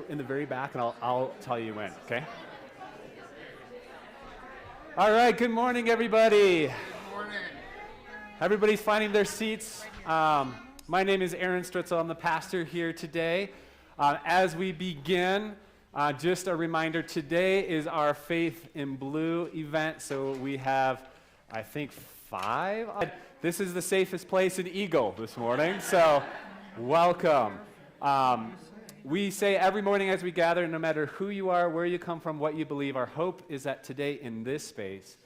in the very back, and I'll tell you when, okay? All right, good morning, everybody. Good morning. Everybody's finding their seats. My name is Strietzel. I'm the pastor here today. As we begin, just a reminder, today is our Faith in Blue event, so we have, I think, 5. This is the safest place in Eagle this morning, so welcome. We say every morning as we gather, no matter who you are, where you come from, what you believe, our hope is that today in this space,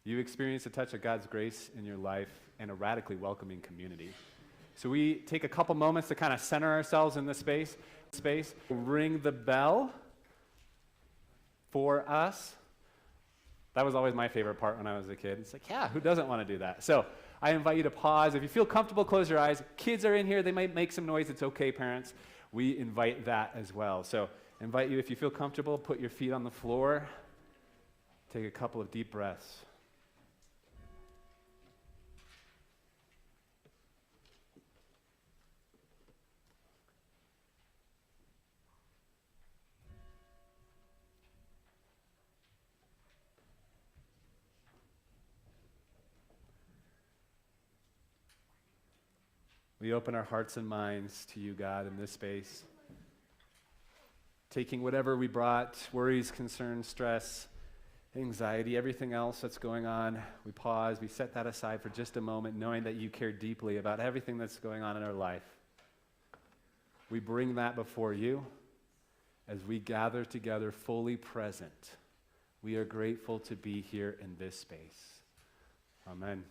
you experience a touch of God's grace in your life and a radically welcoming community. So we take a couple moments to kind of center ourselves in this space. Ring the bell for us. That was always my favorite part when I was a kid. It's like, yeah, who doesn't want to do that? So I invite you to pause. If you feel comfortable, close your eyes. Kids are in here. They might make some noise. It's okay, parents. We invite that as well. So I invite you, if you feel comfortable, put your feet on the floor. Take a couple of deep breaths. We open our hearts and minds to you, God, in this space. Taking whatever we brought, worries, concerns, stress, anxiety, everything else that's going on, we pause, we set that aside for just a moment, knowing that you care deeply about everything that's going on in our life. We bring that before you as we gather together fully present. We are grateful to be here in this space. Amen.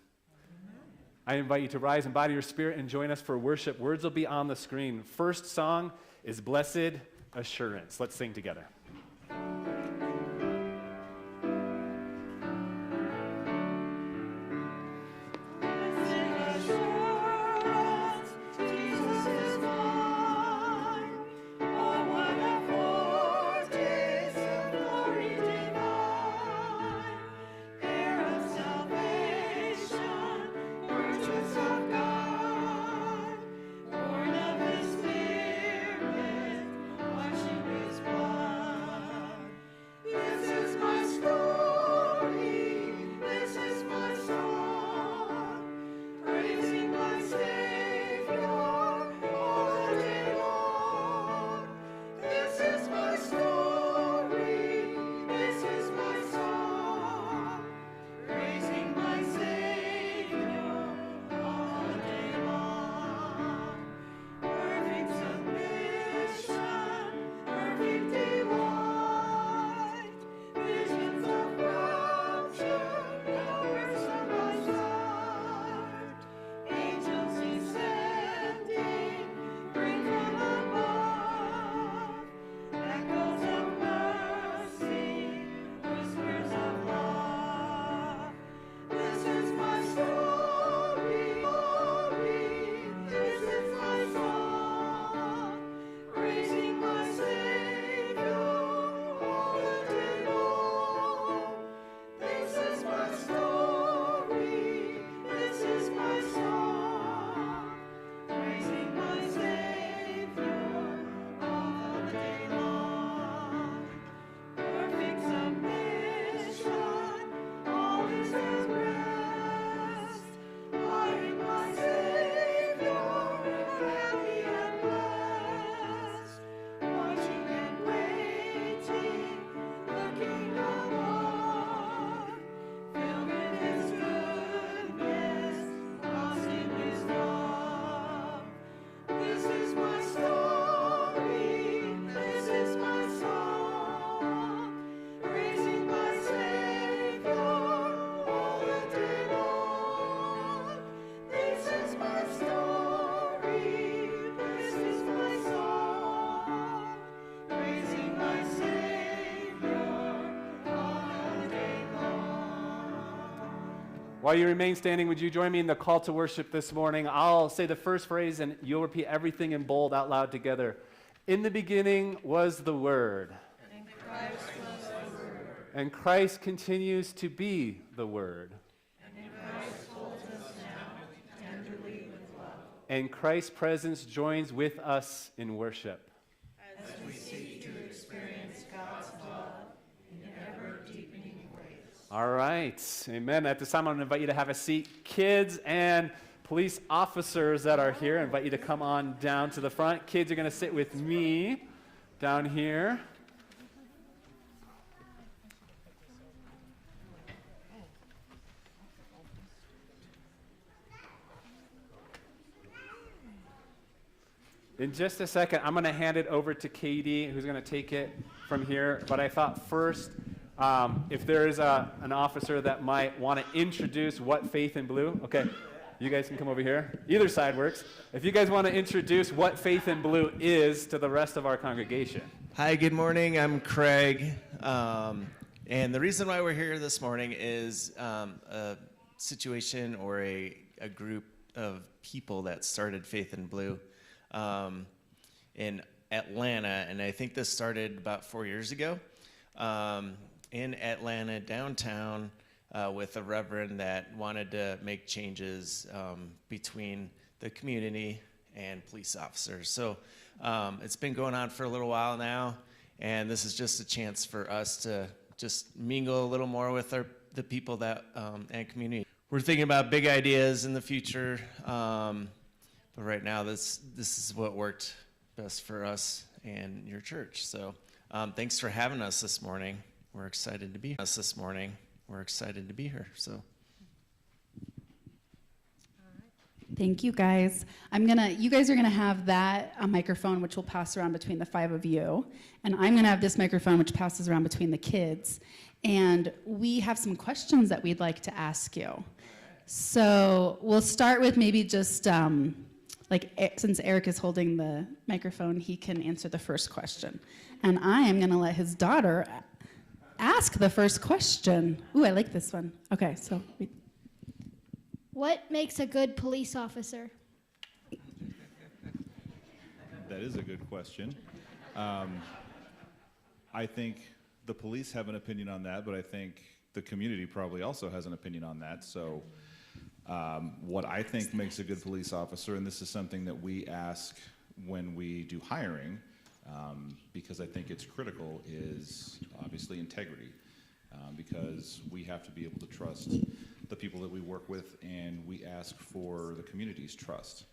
I invite you to rise and body your spirit and join us for worship. Words will be on the screen. First song is Blessed Assurance. Let's sing together. While you remain standing, would you join me in the call to worship this morning? I'll say the first phrase, and you'll repeat everything in bold out loud together. In the beginning was the Word. And Christ was the Word. And Christ continues to be the Word. And Christ holds us now tenderly with love. And Christ's presence joins with us in worship. As we seek to All right. Amen. At this time, I'm going to invite you to have a seat. Kids and police officers that are here, I invite you to come on down to the front. Kids are going to sit with me down here. In just a second, I'm going to hand it over to Katie, who's going to take it from here. But I thought first, if there is an officer that might want to introduce what Faith in Blue, okay, you guys can come over here. Either side works. If you guys want to introduce what Faith in Blue is to the rest of our congregation. Hi, good morning. I'm Craig. And the reason why we're here this morning is a situation or a group of people that started Faith in Blue in Atlanta, and I think this started about 4 years ago in Atlanta downtown with a reverend that wanted to make changes between the community and police officers. So it's been going on for a little while now, and this is just a chance for us to just mingle a little more with the people that and community. We're thinking about big ideas in the future. But right now, this is what worked best for us and your church. So thanks for having us this morning. We're excited to be here. So Thank you, guys. You guys are gonna have a microphone which will pass around between the 5 of you, and I'm gonna have this microphone which passes around between the kids. And we have some questions that we'd like to ask you. So we'll start with maybe just since Eric is holding the microphone, he can answer the first question. And I am going to let his daughter ask the first question. Ooh, I like this one. Okay, so. What makes a good police officer? That is a good question. I think the police have an opinion on that, but I think the community probably also has an opinion on that. So what I think makes a good police officer, and this is something that we ask when we do hiring, because I think it's critical, is obviously integrity. Because we have to be able to trust the people that we work with, and we ask for the community's trust.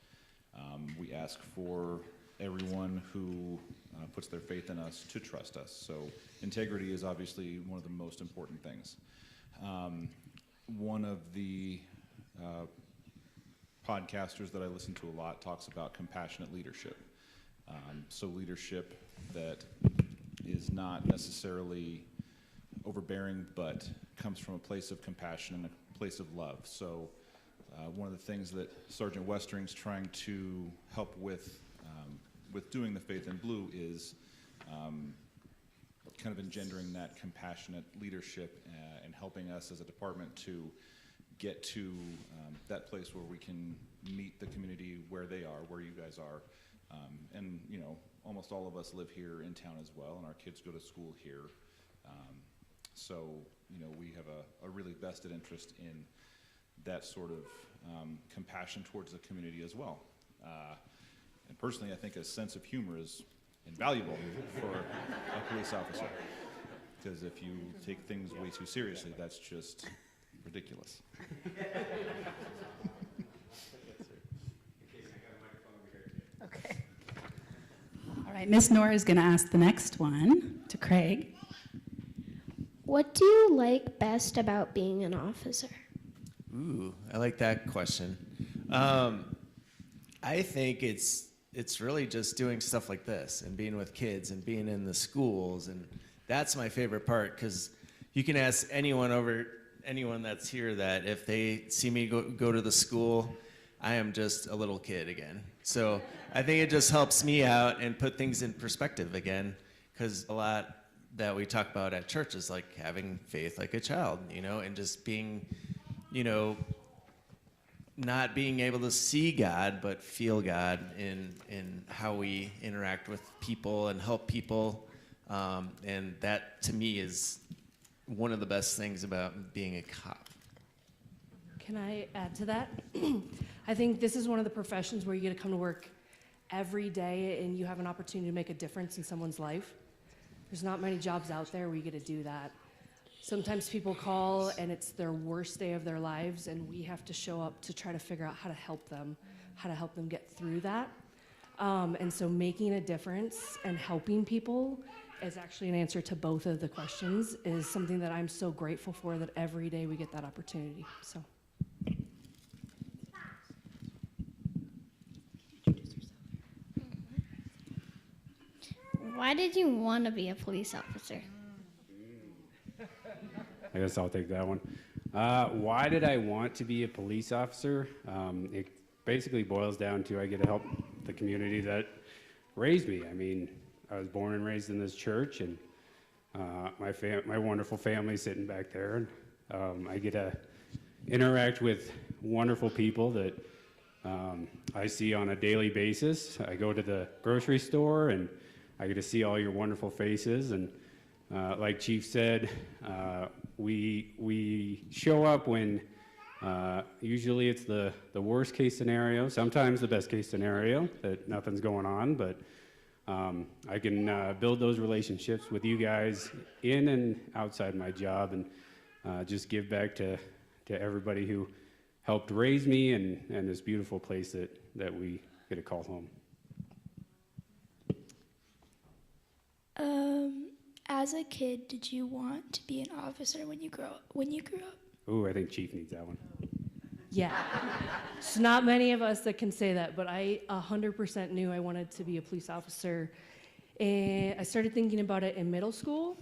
We ask for everyone who puts their faith in us to trust us. So integrity is obviously one of the most important things. One of the podcasters that I listen to a lot talks about compassionate leadership. So leadership that is not necessarily overbearing, but comes from a place of compassion and a place of love. So one of the things that Sergeant Westering's trying to help with doing the Faith in Blue is kind of engendering that compassionate leadership and helping us as a department to get to that place where we can meet the community where they are, where you guys are. And, you know, almost all of us live here in town as well, and our kids go to school here. So, you know, we have a really vested interest in that sort of compassion towards the community as well. And personally, I think a sense of humor is invaluable for a police officer. Because if you take things way too seriously, that's just ridiculous. Okay. All right, Miss Nora is going to ask the next one to Craig. What do you like best about being an officer? Ooh, I like that question. I think it's really just doing stuff like this and being with kids and being in the schools, and that's my favorite part, because you can ask anyone that's here that if they see me go to the school, I am just a little kid again. So I think it just helps me out and put things in perspective again, because a lot that we talk about at church is like having faith like a child, you know, and just being, you know, not being able to see God, but feel God in how we interact with people and help people. And that, to me, is one of the best things about being a cop. Can I add to that? I think this is one of the professions where you get to come to work every day and you have an opportunity to make a difference in someone's life. There's not many jobs out there where you get to do that. Sometimes people call and it's their worst day of their lives, and we have to show up to try to figure out how to help them get through that. And so making a difference and helping people is actually an answer to both of the questions, is something that I'm so grateful for, that every day we get that opportunity. So. Why did you want to be a police officer? I guess I'll take that one. Why did I want to be a police officer? It basically boils down to I get to help the community that raised me. I mean, I was born and raised in this church, and my wonderful family sitting back there. And I get to interact with wonderful people that I see on a daily basis. I go to the grocery store, and I get to see all your wonderful faces. And like Chief said, we show up when usually it's the worst case scenario, sometimes the best case scenario, that nothing's going on, but I can build those relationships with you guys in and outside my job, and just give back to everybody who helped raise me and this beautiful place that we get to call home. As a kid, did you want to be an officer when you grew up? Ooh, I think Chief needs that one. Yeah. It's not many of us that can say that, but I 100% knew I wanted to be a police officer. And I started thinking about it in middle school,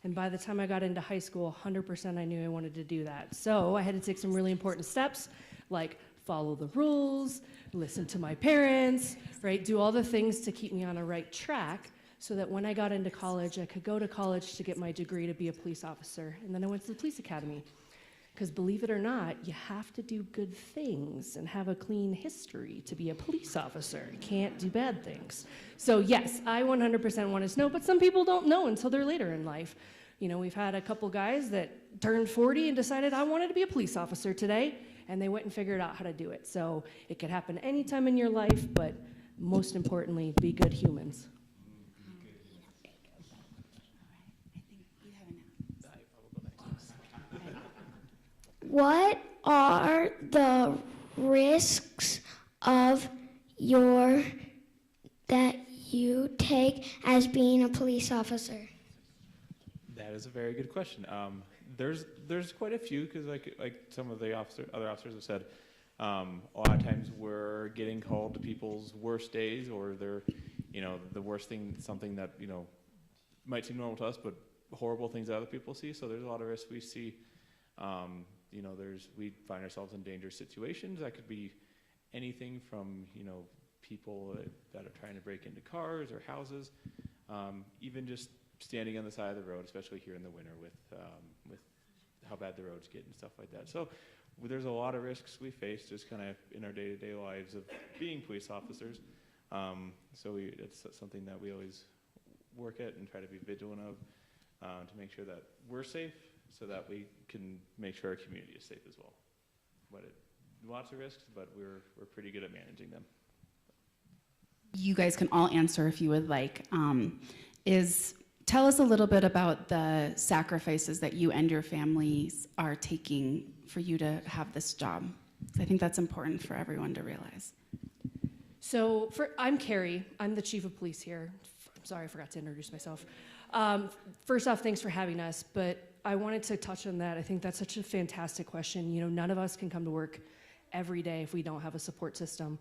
and by the time I got into high school, 100% I knew I wanted to do that. So I had to take some really important steps, like follow the rules, listen to my parents, right? Do all the things to keep me on a right track, so that when I got into college, I could go to college to get my degree to be a police officer. And then I went to the police academy. Because believe it or not, you have to do good things and have a clean history to be a police officer. You can't do bad things. So yes, I 100% wanted to know, but some people don't know until they're later in life. You know, we've had a couple guys that turned 40 and decided, I wanted to be a police officer today, and they went and figured out how to do it. So it could happen anytime in your life, but most importantly, be good humans. What are the risks that you take as being a police officer? That is a very good question. There's quite a few, because like some of the other officers have said, a lot of times we're getting called to people's worst days, or they're, the worst thing, something that might seem normal to us, but horrible things that other people see. So there's a lot of risks we see. We find ourselves in dangerous situations. That could be anything from, people that are trying to break into cars or houses, even just standing on the side of the road, especially here in the winter with how bad the roads get and stuff like that. So there's a lot of risks we face just kind of in our day-to-day lives of being police officers. It's something that we always work at and try to be vigilant of, to make sure that we're safe, so that we can make sure our community is safe as well. Lots of risks, but we're pretty good at managing them. You guys can all answer if you would like. Tell us a little bit about the sacrifices that you and your families are taking for you to have this job. I think that's important for everyone to realize. So I'm Carrie. I'm the chief of police here. I'm sorry, I forgot to introduce myself. First off, thanks for having us, but I wanted to touch on that. I think that's such a fantastic question. None of us can come to work every day if we don't have a support system.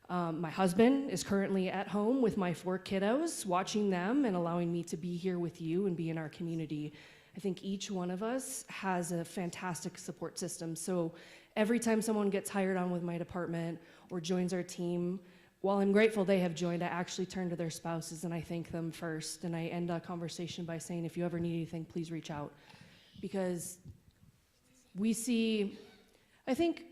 My husband is currently at home with my 4 kiddos, watching them and allowing me to be here with you and be in our community. I think each one of us has a fantastic support system. So every time someone gets hired on with my department or joins our team, while I'm grateful they have joined, I actually turn to their spouses and I thank them first. And I end a conversation by saying, if you ever need anything, please reach out. Because we see, I think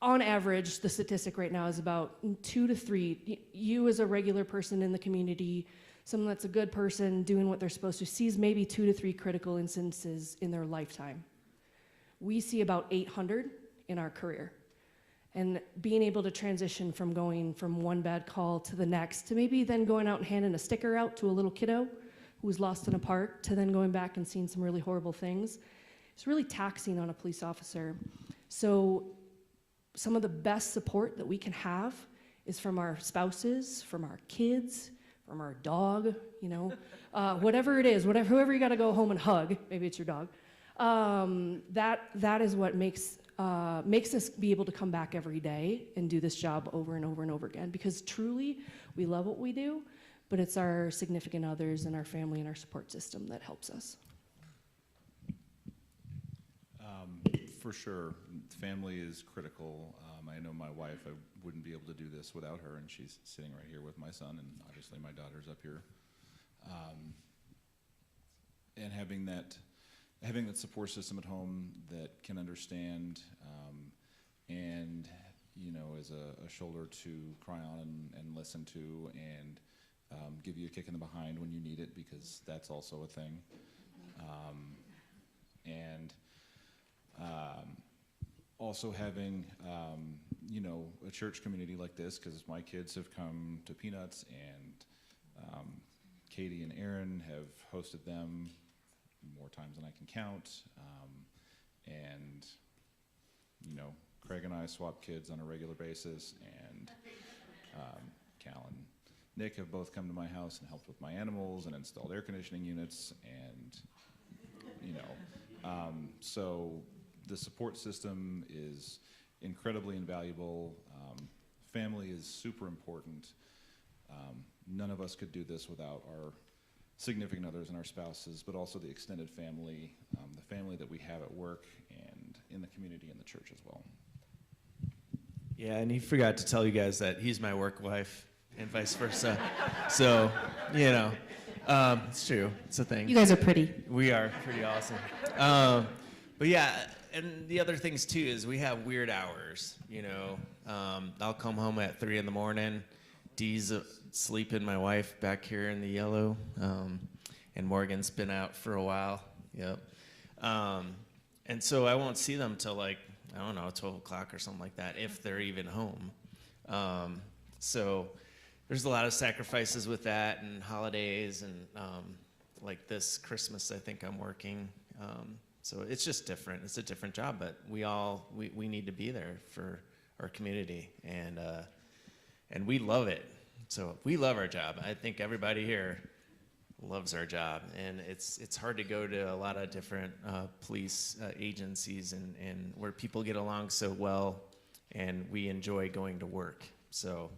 on average, the statistic right now is about 2 to 3. You as a regular person in the community, someone that's a good person doing what they're supposed to, sees maybe 2 to 3 critical instances in their lifetime. We see about 800 in our career. And being able to transition from going from one bad call to the next, to maybe then going out and handing a sticker out to a little kiddo who was lost in a park to then going back and seeing some really horrible things. It's really taxing on a police officer. So some of the best support that we can have is from our spouses, from our kids, from our dog, you know, whatever it is, whoever you got to go home and hug, maybe it's your dog. That is what makes us be able to come back every day and do this job over and over and over again, because truly we love what we do, but it's our significant others and our family and our support system that helps us. For sure, family is critical. I know my wife, I wouldn't be able to do this without her, and she's sitting right here with my son, and obviously my daughter's up here. And having that support system at home that can understand and, you know, as a shoulder to cry on and listen to, and give you a kick in the behind when you need it, because that's also a thing. Also having, you know, a church community like this, because my kids have come to Peanuts, and Katie and Aaron have hosted them more times than I can count. And, you know, Craig and I swap kids on a regular basis, and Cal and Nick have both come to my house and helped with my animals and installed air conditioning units, and, you know, so the support system is incredibly invaluable. Family is super important. None of us could do this without our significant others and our spouses, but also the extended family, the family that we have at work and in the community and the church as well. Yeah, and he forgot to tell you guys that he's my work wife and vice versa. So, you know, it's true. It's a thing. You guys are pretty. We are pretty awesome. But yeah, and the other things too is we have weird hours, you know. I'll come home at 3 a.m. Dee's sleeping, my wife back here in the yellow, and Morgan's been out for a while. Yep. And so I won't see them till like, I don't know, 12 o'clock or something like that, if they're even home. So there's a lot of sacrifices with that, and holidays, and like this Christmas, I think I'm working. So it's just different. It's a different job, but we need to be there for our community, and we love it. So we love our job. I think everybody here loves our job, and it's hard to go to a lot of different police agencies and where people get along so well, and we enjoy going to work. So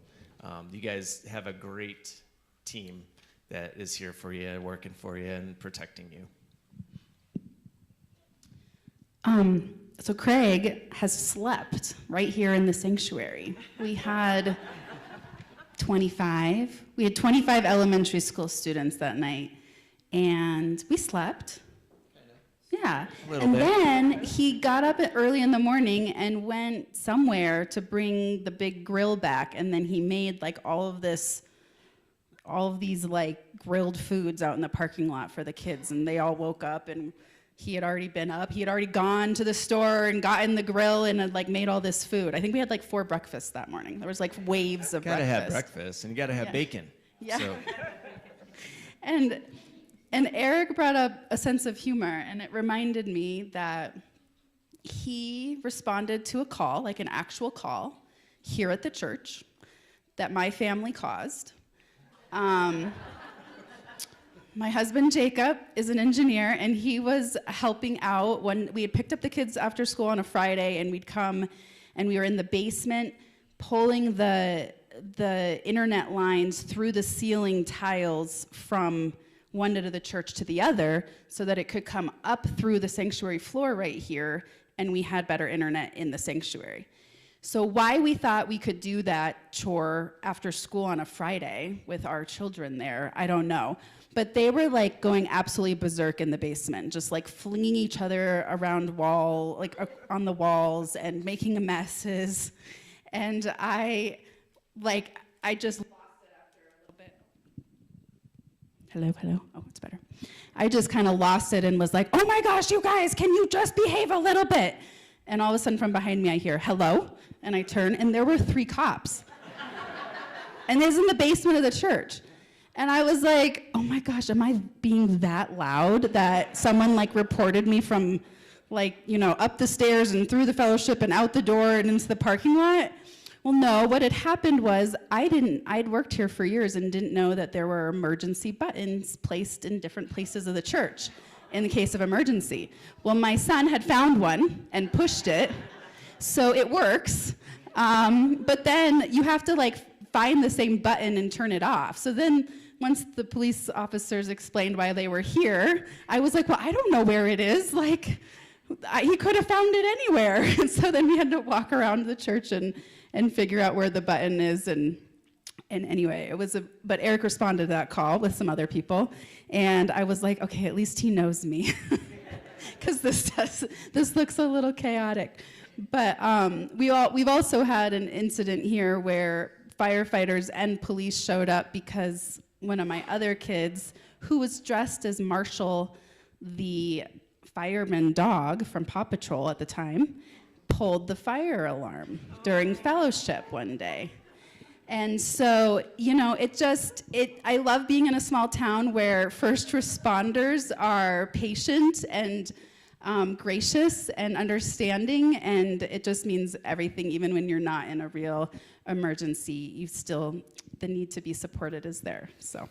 you guys have a great team that is here for you, working for you, and protecting you. So Craig has slept right here in the sanctuary. We had 25 elementary school students that night, and we slept. Yeah. And then he got up early in the morning and went somewhere to bring the big grill back, and then he made like all of these like grilled foods out in the parking lot for the kids, and they all woke up, and he had already been up. He had already gone to the store and gotten the grill and had like made all this food. I think we had like 4 breakfasts that morning. There was like waves of breakfast. Gotta have breakfast, and you gotta have bacon. Yeah. So. And Eric brought up a sense of humor, and it reminded me that he responded to a call, like an actual call, here at the church that my family caused. My husband, Jacob, is an engineer, and he was helping out when we had picked up the kids after school on a Friday, and we'd come, and we were in the basement pulling the internet lines through the ceiling tiles from one end of the church to the other so that it could come up through the sanctuary floor right here, and we had better internet in the sanctuary. So why we thought we could do that chore after school on a Friday with our children there, I don't know. But they were like going absolutely berserk in the basement, just like flinging each other around on the walls and making messes. And I just lost it after a little bit. Hello? Oh, it's better. I just kind of lost it and was like, oh my gosh, you guys, can you just behave a little bit? And all of a sudden from behind me I hear, hello? And I turn, and there were 3 cops. And this is in the basement of the church. And I was like, oh my gosh, am I being that loud that someone like reported me from like, up the stairs and through the fellowship and out the door and into the parking lot? Well, no, what had happened was I'd worked here for years and didn't know that there were emergency buttons placed in different places of the church in the case of emergency. Well, my son had found one and pushed it, so it works. But then you have to like find the same button and turn it off. So then once the police officers explained why they were here, I was like, well, I don't know where it is. Like, he could have found it anywhere. And so then we had to walk around the church and figure out where the button is. And anyway, but Eric responded to that call with some other people. And I was like, okay, at least he knows me. Because this looks a little chaotic. But we've also had an incident here where firefighters and police showed up because one of my other kids, who was dressed as Marshall, the fireman dog from Paw Patrol at the time, pulled the fire alarm during fellowship one day. And so, I love being in a small town where first responders are patient and gracious and understanding, and it just means everything. Even when you're not in a real emergency, the need to be supported is there. So,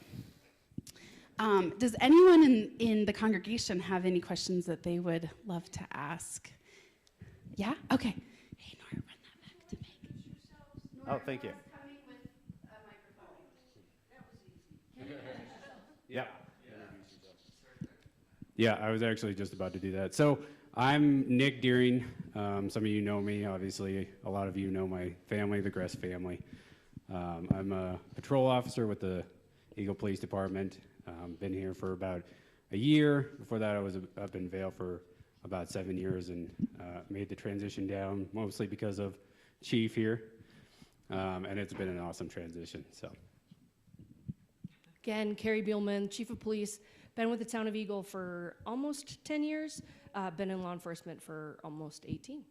does anyone in the congregation have any questions that they would love to ask? Yeah? Okay. Hey, Nora, run that back to me. Oh, thank you. Yeah. Yeah, I was actually just about to do that. So I'm Nick Deering. Some of you know me, obviously. A lot of you know my family, the Gress family. I'm a patrol officer with the Eagle Police Department. Been here for about a year. Before that, I was up in Vail for about 7 years and made the transition down, mostly because of Chief here. And it's been an awesome transition, so. Again, Carrie Bielman, Chief of Police, been with the town of Eagle for almost 10 years, been in law enforcement for almost 18.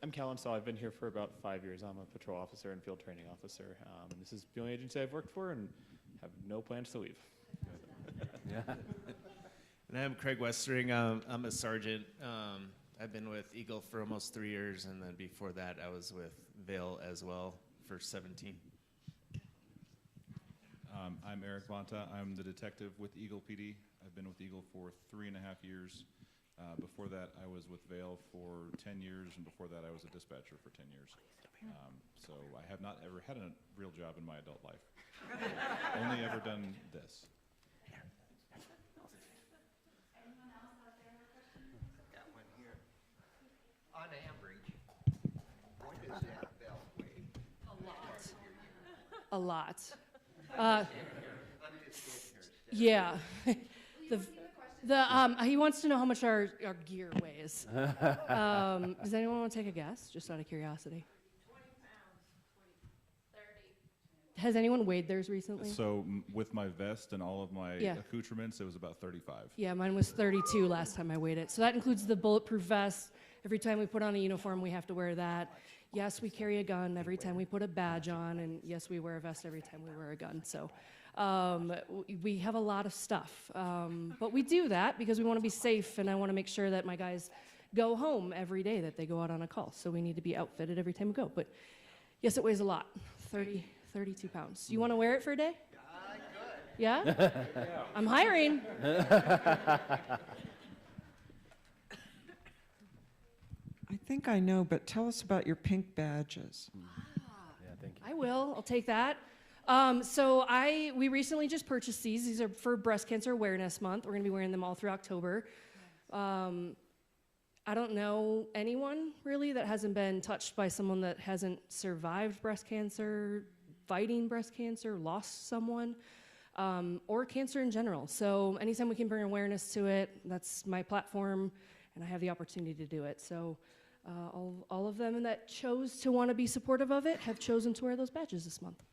I'm Callan Saw. I've been here for about 5 years. I'm a patrol officer and field training officer. This is the only agency I've worked for and have no plans to leave. Yeah. And I'm Craig Westering. I'm a sergeant. I've been with Eagle for almost 3 years, and then before that, I was with Vail as well for 17. I'm Eric Bonta. I'm the detective with Eagle PD. I've been with Eagle for 3.5 years. Before that, I was with Vail for 10 years, and before that, I was a dispatcher for 10 years. So I have not ever had a real job in my adult life. Only ever done this. Got one here. On average, what does that bell weigh? A lot. I'm just kidding her. Yeah. He wants to know how much our gear weighs. Does anyone want to take a guess, just out of curiosity? 20 pounds, 30. Has anyone weighed theirs recently? So with my vest and all of my Yeah. accoutrements, it was about 35. Yeah, mine was 32 last time I weighed it. So that includes the bulletproof vest. Every time we put on a uniform, we have to wear that. Yes, we carry a gun every time we put a badge on, and yes, we wear a vest every time we wear a gun. So we have a lot of stuff. But we do that because we want to be safe, and I want to make sure that my guys go home every day that they go out on a call. So we need to be outfitted every time we go. But yes, it weighs a lot, 32 pounds. You want to wear it for a day? Good. Yeah? I'm hiring. I think I know, but tell us about your pink badges. Yeah, thank you. I will. I'll take that. We recently just purchased these. These are for Breast Cancer Awareness Month. We're going to be wearing them all through October. I don't know anyone really that hasn't been touched by someone that hasn't survived breast cancer, fighting breast cancer, lost someone, or cancer in general. So anytime we can bring awareness to it, that's my platform, and I have the opportunity to do it. So all of them that chose to want to be supportive of it have chosen to wear those badges this month.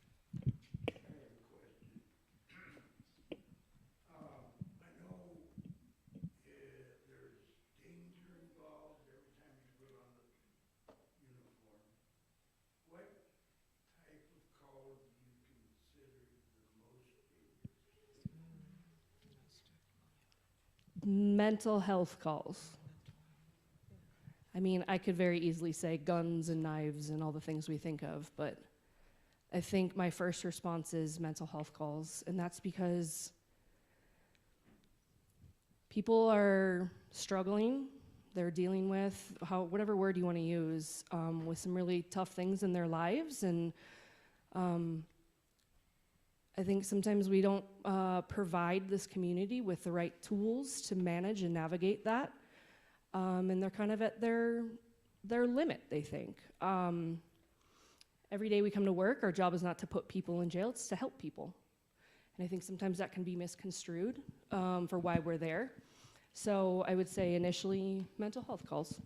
mental health calls. I mean, I could very easily say guns and knives and all the things we think of, but I think my first response is mental health calls, and that's because people are struggling. They're dealing with, whatever word you want to use, with some really tough things in their lives, and I think sometimes we don't provide this community with the right tools to manage and navigate that. And they're kind of at their limit, they think. Every day we come to work, our job is not to put people in jail, it's to help people. And I think sometimes that can be misconstrued for why we're there. So I would say initially mental health calls.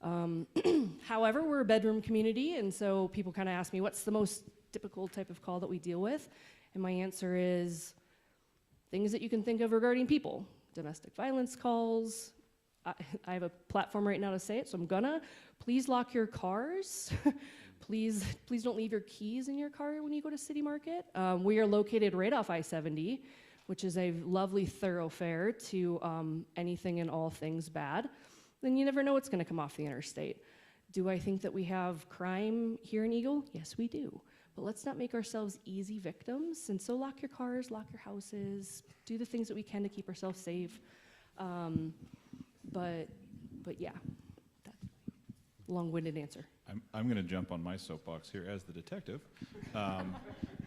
However, we're a bedroom community, and so people kind of ask me, what's the most typical type of call that we deal with? And my answer is things that you can think of regarding people. Domestic violence calls. I have a platform right now to say it, so I'm gonna. Please lock your cars. Please don't leave your keys in your car when you go to City Market. We are located right off I-70, which is a lovely thoroughfare to anything and all things bad. Then you never know what's gonna come off the interstate. Do I think that we have crime here in Eagle? Yes, we do. But let's not make ourselves easy victims. And so lock your cars, lock your houses, do the things that we can to keep ourselves safe. But yeah, that's a long-winded answer. I'm going to jump on my soapbox here as the detective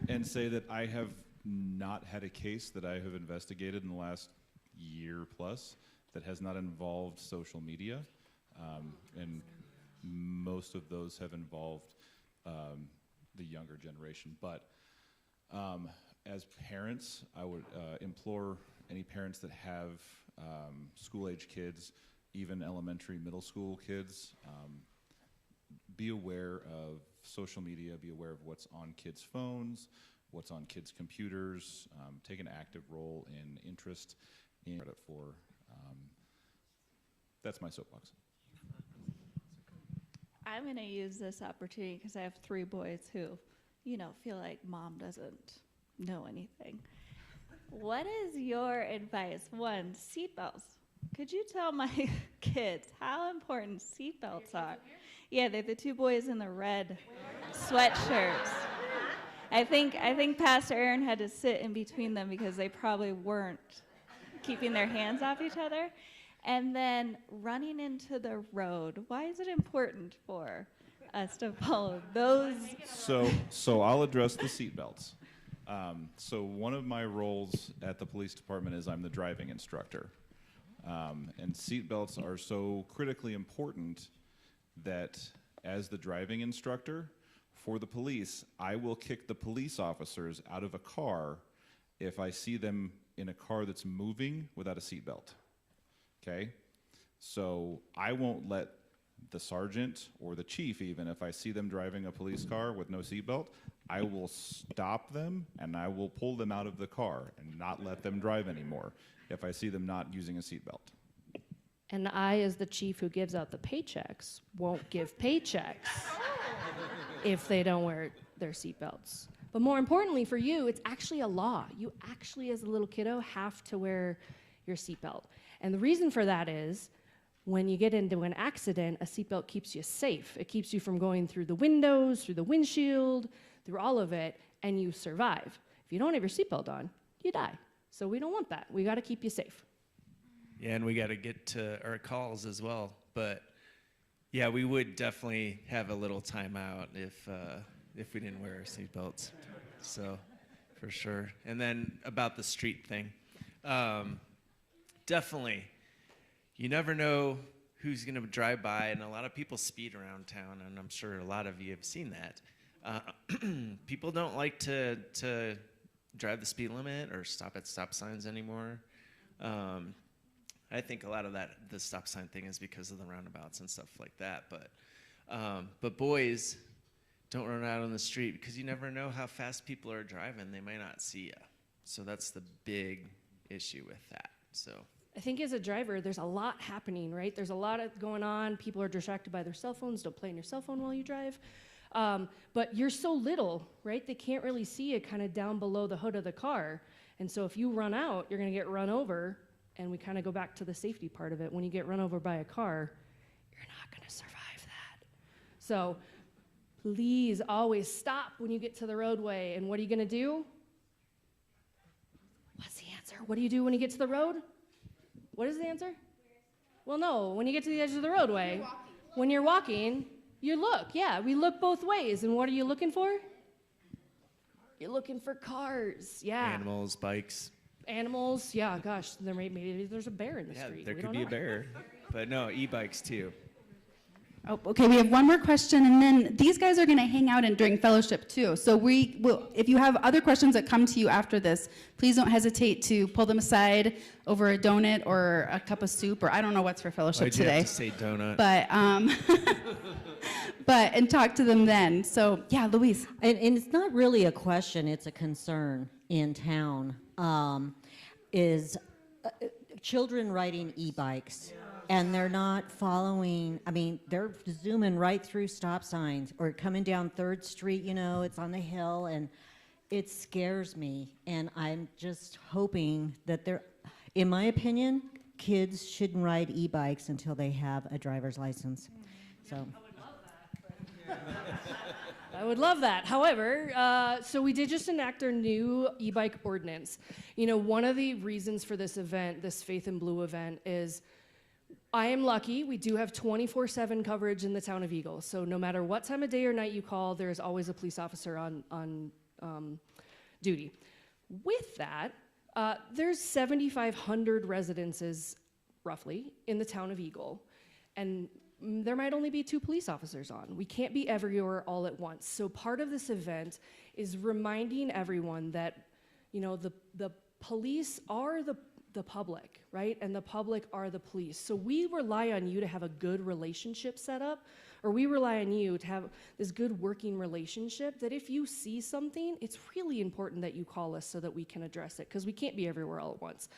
and say that I have not had a case that I have investigated in the last year plus that has not involved social media, and most of those have involved the younger generation. But as parents, I would implore any parents that have school-age kids, even elementary, middle school kids, be aware of social media, be aware of what's on kids' phones, what's on kids' computers, take an active role in interest in credit for. That's my soapbox. I'm going to use this opportunity because I have 3 boys who, feel like mom doesn't know anything. What is your advice? 1, seatbelts. Could you tell my kids how important seatbelts are? Yeah, they're the 2 boys in the red sweatshirts. I think Pastor Aaron had to sit in between them because they probably weren't keeping their hands off each other. And then running into the road. Why is it important for us to follow those? So I'll address the seatbelts. So one of my roles at the police department is I'm the driving instructor. And seatbelts are so critically important that as the driving instructor for the police, I will kick the police officers out of a car if I see them in a car that's moving without a seatbelt. Okay? So I won't let the sergeant or the chief, even if I see them driving a police car with no seatbelt, I will stop them and I will pull them out of the car and not let them drive anymore if I see them not using a seatbelt. And I, as the chief who gives out the paychecks, won't give paychecks if they don't wear their seatbelts. But more importantly for you, it's actually a law. You actually, as a little kiddo, have to wear your seatbelt. And the reason for that is when you get into an accident, a seatbelt keeps you safe. It keeps you from going through the windows, through the windshield, through all of it, and you survive. If you don't have your seatbelt on, you die. So we don't want that. We got to keep you safe. Yeah, and we got to get to our calls as well. But yeah, we would definitely have a little timeout if we didn't wear our seatbelts. So, for sure. And then about the street thing, definitely, you never know who's going to drive by, and a lot of people speed around town, and I'm sure a lot of you have seen that. People don't like to drive the speed limit or stop at stop signs anymore. I think a lot of that, the stop sign thing, is because of the roundabouts and stuff like that. But boys don't run out on the street because you never know how fast people are driving. They might not see you. So that's the big issue with that. So I think as a driver, there's a lot happening, right? There's a lot going on. People are distracted by their cell phones. Don't play on your cell phone while you drive. But you're so little, right? They can't really see you kind of down below the hood of the car. And so if you run out, you're going to get run over And we kind of go back to the safety part of it. When you get run over by a car, you're not going to survive that. So please always stop when you get to the roadway. And what are you going to do? What's the answer? What do you do when you get to the road? What is the answer? Well, no, when you get to the edge of the roadway, when you're walking, you look. Yeah, we look both ways. And what are you looking for? You're looking for cars. Yeah. Animals, bikes. Animals. Yeah, gosh, maybe there's a bear in the street. There We could don't be know. a bear. But no, e-bikes too. Oh, okay, we have one more question, and then these guys are going to hang out and during fellowship too. So we will, if you have other questions that come to you after this, please don't hesitate to pull them aside over a donut or a cup of soup, or I don't know what's for fellowship Why'd you today. have to say donut? But and talk to them then. So yeah, Louise. And it's not really a question, it's a concern in town, is children riding e-bikes. And they're not following, I mean, they're zooming right through stop signs or coming down 3rd Street, you know, it's on the hill, and it scares me. And I'm just hoping that in my opinion, kids shouldn't ride e-bikes until they have a driver's license. So. I would love that. However, so we did just enact our new e-bike ordinance. You know, one of the reasons for this event, this Faith in Blue event, is I am lucky. We do have 24/7 coverage in the town of Eagle. So no matter what time of day or night you call, there is always a police officer on duty. With that, there's 7,500 residences, roughly, in the town of Eagle. And there might only be 2 police officers on. We can't be everywhere all at once. So part of this event is reminding everyone that, you know, the police are the public, right? And the public are the police. So we rely on you to have a good relationship set up, or we rely on you to have this good working relationship that if you see something, it's really important that you call us so that we can address it, because we can't be everywhere all at once.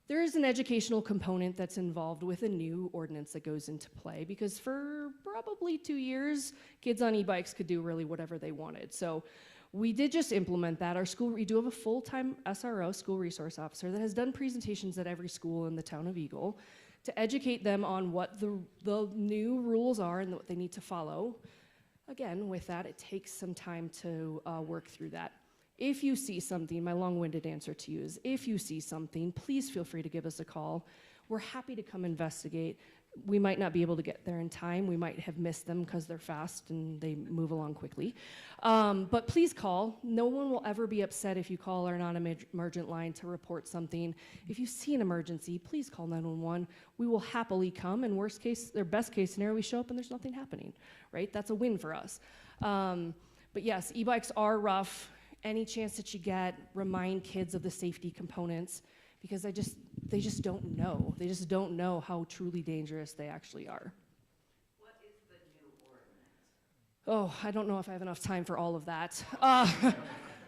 There is an educational component that's involved with a new ordinance that goes into play, because for probably 2 years, kids on e-bikes could do really whatever they wanted. So we did just implement that. Our school, we do have a full-time SRO, school resource officer, that has done presentations at every school in the town of Eagle to educate them on what the new rules are and what they need to follow. Again, with that, it takes some time to work through that. If you see something, my long-winded answer to you is, if you see something, please feel free to give us a call. We're happy to come investigate. We might not be able to get there in time. We might have missed them because they're fast and they move along quickly. But please call. No one will ever be upset if you call our non-emergent line to report something. If you see an emergency, please call 911. We will happily come, and worst case, or best case scenario, we show up and there's nothing happening, right? That's a win for us. But yes, e-bikes are rough. Any chance that you get, remind kids of the safety components, because they just don't know. They just don't know how truly dangerous they actually are. What is the new ordinance? Oh, I don't know if I have enough time for all of that.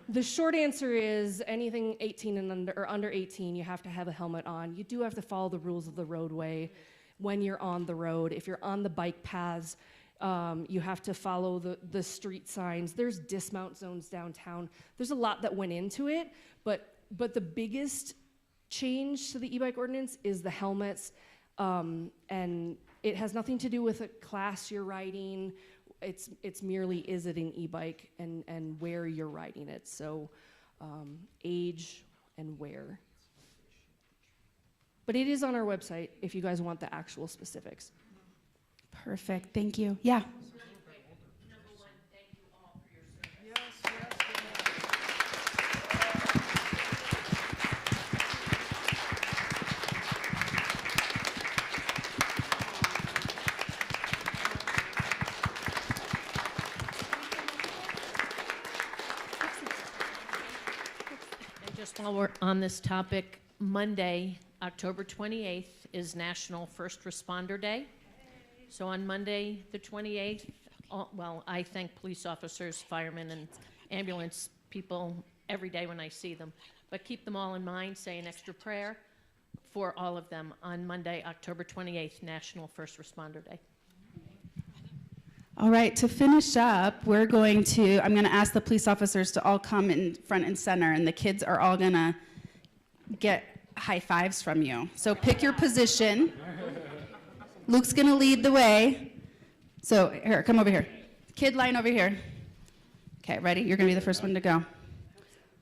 The short answer is anything 18 and under, or under 18, you have to have a helmet on. You do have to follow the rules of the roadway when you're on the road. If you're on the bike paths, you have to follow the street signs. There's dismount zones downtown. There's a lot that went into it, but the biggest change to the e-bike ordinance is the helmets, and it has nothing to do with a class you're riding. It's merely, is it an e-bike, and where you're riding it. So age and where. But it is on our website if you guys want the actual specifics. Perfect. Thank you. Yeah. Number one, thank you all for your service. And just while we're on this topic, Monday, October 28th, is National First Responder Day. So on Monday, the 28th, well, I thank police officers, firemen, and ambulance people every day when I see them. But keep them all in mind, say an extra prayer for all of them on Monday, October 28th, National First Responder Day. All right, to finish up, I'm going to ask the police officers to all come in front and center, and the kids are all gonna get high fives from you. So pick your position. Luke's gonna lead the way. So here, come over here. Kid line over here. Okay, ready? You're gonna be the first one to go.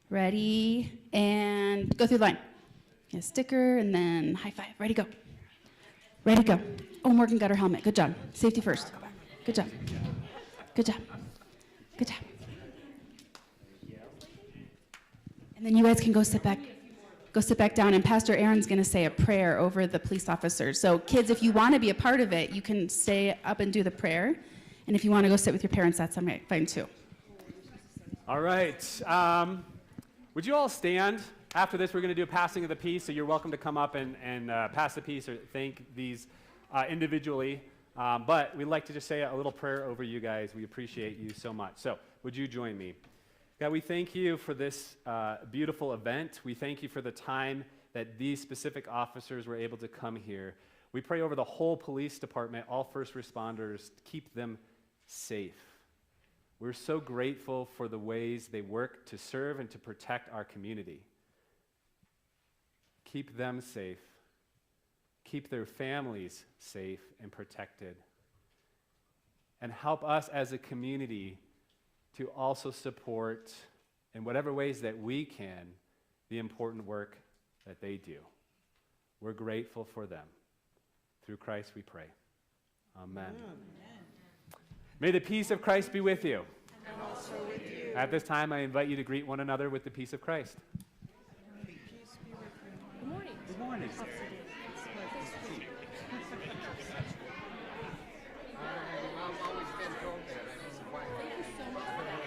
Ready, and go through the line. A sticker, and then high five. Ready, go. Ready, go. Oh, Morgan got her helmet. Good job. Safety first. Good job. Good job. Good job. And then you guys can go sit back down, and Pastor Aaron's going to say a prayer over the police officers. So kids, if you want to be a part of it, you can stay up and do the prayer. And if you want to go sit with your parents, that's fine too. All right. Would you all stand? After this, we're going to do a passing of the peace, so you're welcome to come up and pass the peace or thank these individually. But we'd like to just say a little prayer over you guys. We appreciate you so much. So would you join me? God, we thank you for this beautiful event. We thank you for the time that these specific officers were able to come here. We pray over the whole police department, all first responders, to keep them safe. We're so grateful for the ways they work to serve and to protect our community. Keep them safe. Keep their families safe and protected. And help us as a community to also support, in whatever ways that we can, the important work that they do. We're grateful for them. Through Christ we pray. Amen. May the peace of Christ be with you. And also with you. At this time, I invite you to greet one another with the peace of Christ. Peace be with you. Good morning. Good morning. I've always been told that. I don't know why. Thank you so much for that.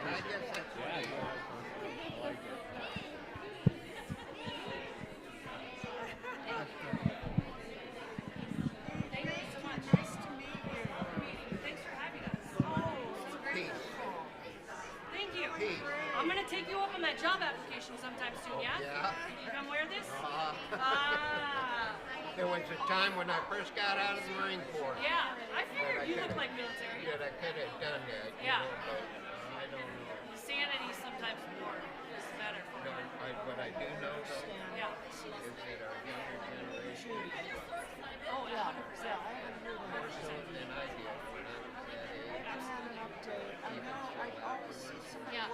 I guess that's why. Thank you so much. Nice to meet you. Thanks for having us. Oh, so great. Thank you. I'm going to take you up on that job application sometime soon, yeah? Yeah. You come wear this? There was a time when I first got out of the Marine Corps Yeah, I figured you look like military. that I could have done that. Yeah. But I don't know. Sanity sometimes more is better for you. What I do know, though, Yeah. is that our younger generation is Oh, yeah, 100%. more so than I did when I was that age. Yeah.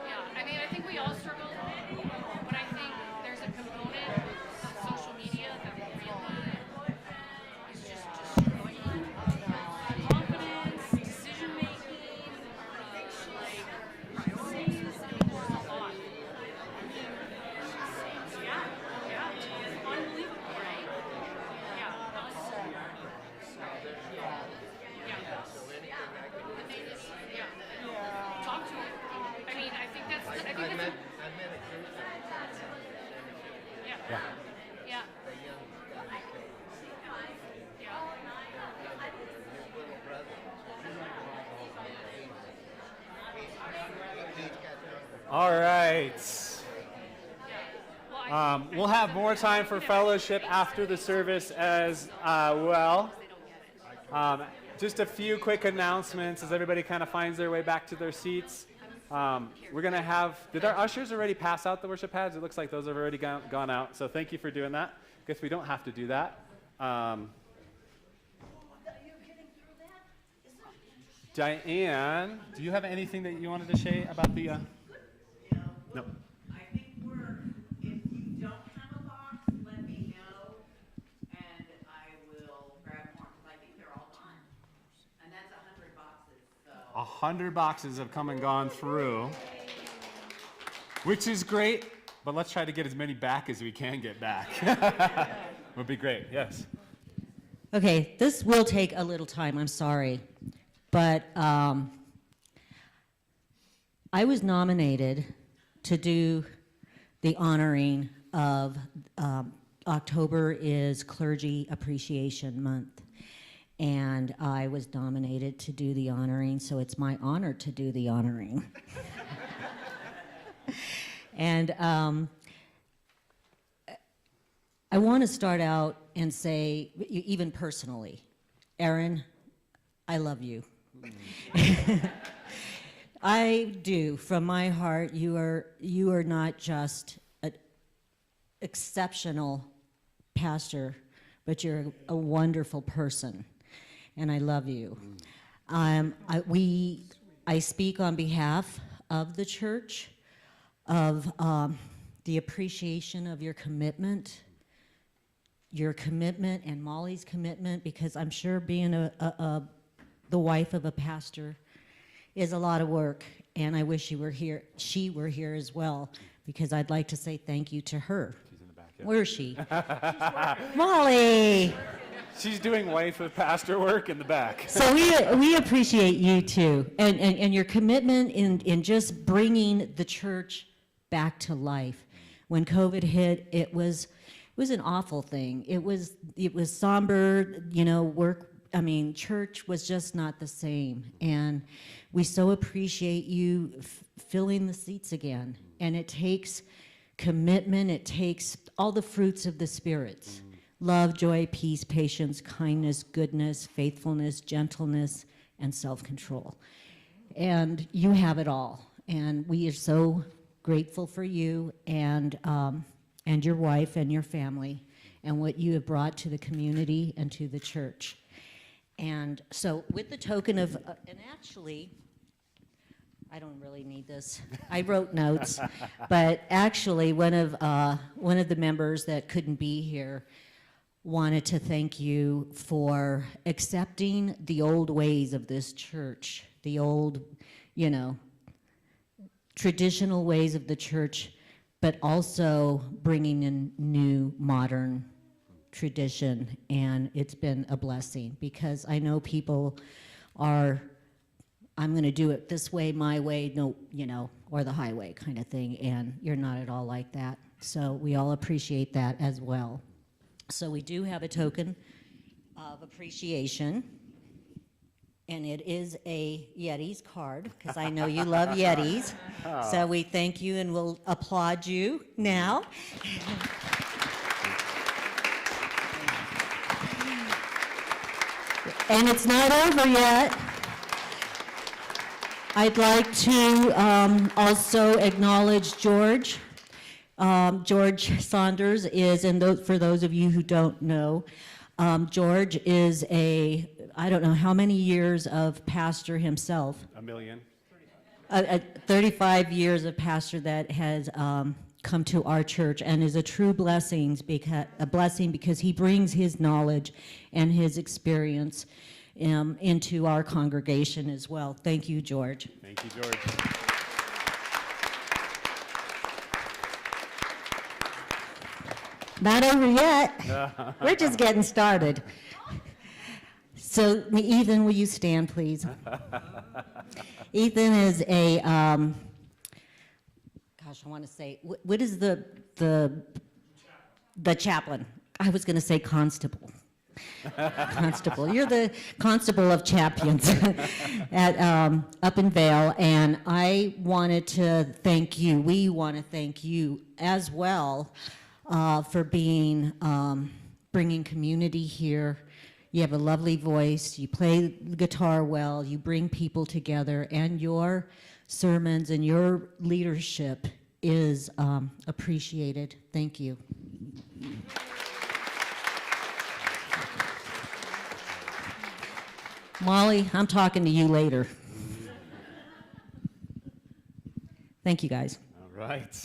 Yeah, I mean, I think we all struggle with it, but I think there's a component of social media that really is just destroying confidence, decision making, like priorities. I mean, there's a lot. Yeah, it's unbelievable, right? Yeah, yeah. Talk to it. I mean, I think that's. I I think met that's. a group of Yeah. Yeah. Yeah. the young guys. Yeah. His little brother. He's got numbers. All right. We'll have more time for fellowship after the service as well. Just a few quick announcements as everybody kind of finds their way back to their seats. We're going to have, did our ushers already pass out the worship pads? It looks like those have already gone out, so thank you for doing that. Guess we don't have to do that. Diane, do you have anything that you wanted to say about the... No. I think if you don't have a box, let me know, and I will grab more, because I think they're all gone. And that's 100 boxes, so. 100 boxes have come and gone through, which is great, but let's try to get as many back as we can get back. Would be great, yes. Okay, this will take a little time, I'm sorry. But I was nominated to do the honoring of October is Clergy Appreciation Month. And I was nominated to do the honoring, so it's my honor to do the honoring. And I want to start out and say, even personally, Aaron, I love you. I do, from my heart. You are not just exceptional pastor, but you're a wonderful person, and I love you. I speak on behalf of the church, of the appreciation of your commitment and Molly's commitment, because I'm sure being the wife of a pastor is a lot of work, and I wish she were here as well, because I'd like to say thank you to her. She's in the back. Yeah. Where is she? Molly! She's doing wife of pastor work in the back. So we appreciate you too, and your commitment in just bringing the church back to life. When COVID hit, it was an awful thing. It was somber, work. I mean, church was just not the same, and we so appreciate you filling the seats again. And it takes commitment. It takes all the fruits of the spirits. Love, joy, peace, patience, kindness, goodness, faithfulness, gentleness, and self-control. And you have it all. And we are so grateful for you and your wife and your family and what you have brought to the community and to the church. And so with the token of, and actually, I don't really need this. I wrote notes, but actually one of the members that couldn't be here wanted to thank you for accepting the old ways of this church, the old, traditional ways of the church, but also bringing in new, modern tradition. And it's been a blessing, because I know people are, I'm going to do it this way, my way, no, or the highway kind of thing, and you're not at all like that. So we all appreciate that as well. So we do have a token of appreciation, and it is a Yetis card, because I know you love Yetis. Oh. So we thank you, and we'll applaud you now. And it's not over yet. I'd like to also acknowledge George. George Saunders is, for those of you who don't know, George is I don't know how many years of pastor himself. 1,000,000. 35 years of pastor that has come to our church, and is a true blessing because he brings his knowledge and his experience into our congregation as well. Thank you, George. Thank you, George. Not over yet. We're just getting started. So, Ethan, will you stand, please? Ethan is a, gosh, I want to say, what is the chaplain? I was going to say constable. Constable. You're the constable of champions at up in Vale, and I wanted to thank you. We want to thank you as well for being bringing community here. You have a lovely voice. You play the guitar well. You bring people together, and your sermons and your leadership is appreciated. Thank you. Molly, I'm talking to you later. Thank you, guys. All right.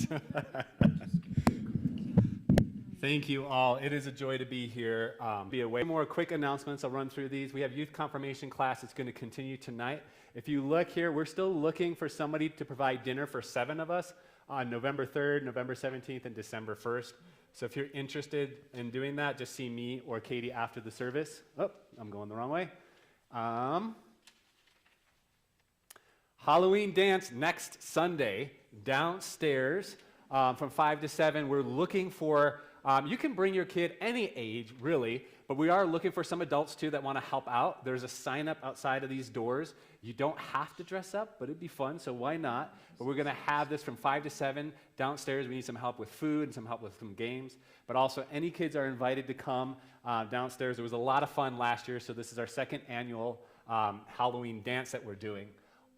Thank you all. It is a joy to be here. Be away. More quick announcements. I'll run through these. We have youth confirmation class. It's going to continue tonight. If you look here, we're still looking for somebody to provide dinner for 7 of us on November 3rd, November 17th, and December 1st. So if you're interested in doing that, just see me or Katie after the service. Oh, I'm going the wrong way. Halloween dance next Sunday downstairs from 5 to 7. We're looking for, you can bring your kid any age, really, but we are looking for some adults, too, that want to help out. There's a sign up outside of these doors. You don't have to dress up, but it'd be fun, so why not? But we're going to have this from 5 to 7 downstairs. We need some help with food and some help with some games, but also any kids are invited to come downstairs. There was a lot of fun last year, so this is our 2nd annual Halloween dance that we're doing.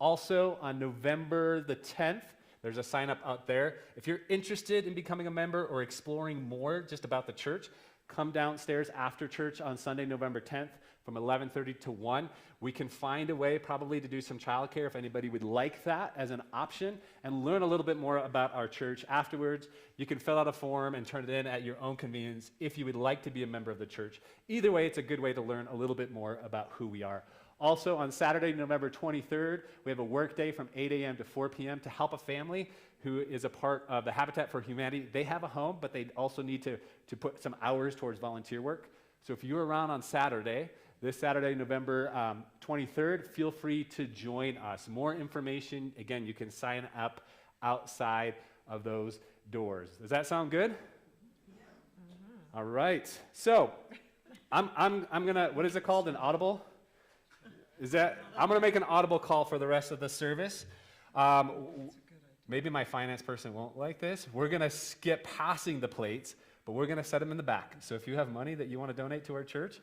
Also, on November the 10th, There's a sign up out there. If you're interested in becoming a member or exploring more just about the church, come downstairs after church on Sunday, November 10th from 11:30 to 1. We can find a way probably to do some childcare if anybody would like that as an option and learn a little bit more about our church afterwards. You can fill out a form and turn it in at your own convenience if you would like to be a member of the church. Either way, it's a good way to learn a little bit more about who we are. Also, on Saturday, November 23rd, we have a work day from 8 a.m. to 4 p.m. to help a family who is a part of the Habitat for Humanity. They have a home, but they also need to put some hours towards volunteer work. So if you're around on Saturday, this Saturday, November 23rd, feel free to join us. More information, again, you can sign up outside of those doors. Does that sound good? Yeah. All right. So I'm gonna, what is it called, an audible? I'm gonna make an audible call for the rest of the service. Maybe my finance person won't like this. We're gonna skip passing the plates, but we're gonna set them in the back. So if you have money that you wanna donate to our church,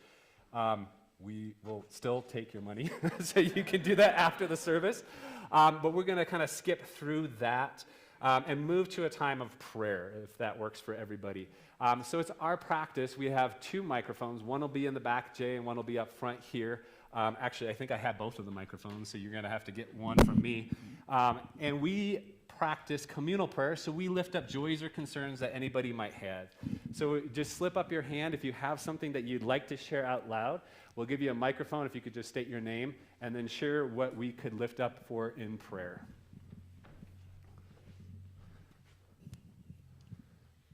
we will still take your money, so you can do that after the service. But we're going to kind of skip through that and move to a time of prayer, if that works for everybody. So it's our practice. We have 2 microphones. One will be in the back, Jay, and one will be up front here. Actually, I think I have both of the microphones, so you're going to have to get one from me. And we practice communal prayer, so we lift up joys or concerns that anybody might have. So just slip up your hand if you have something that you'd like to share out loud. We'll give you a microphone if you could just state your name and then share what we could lift up for in prayer.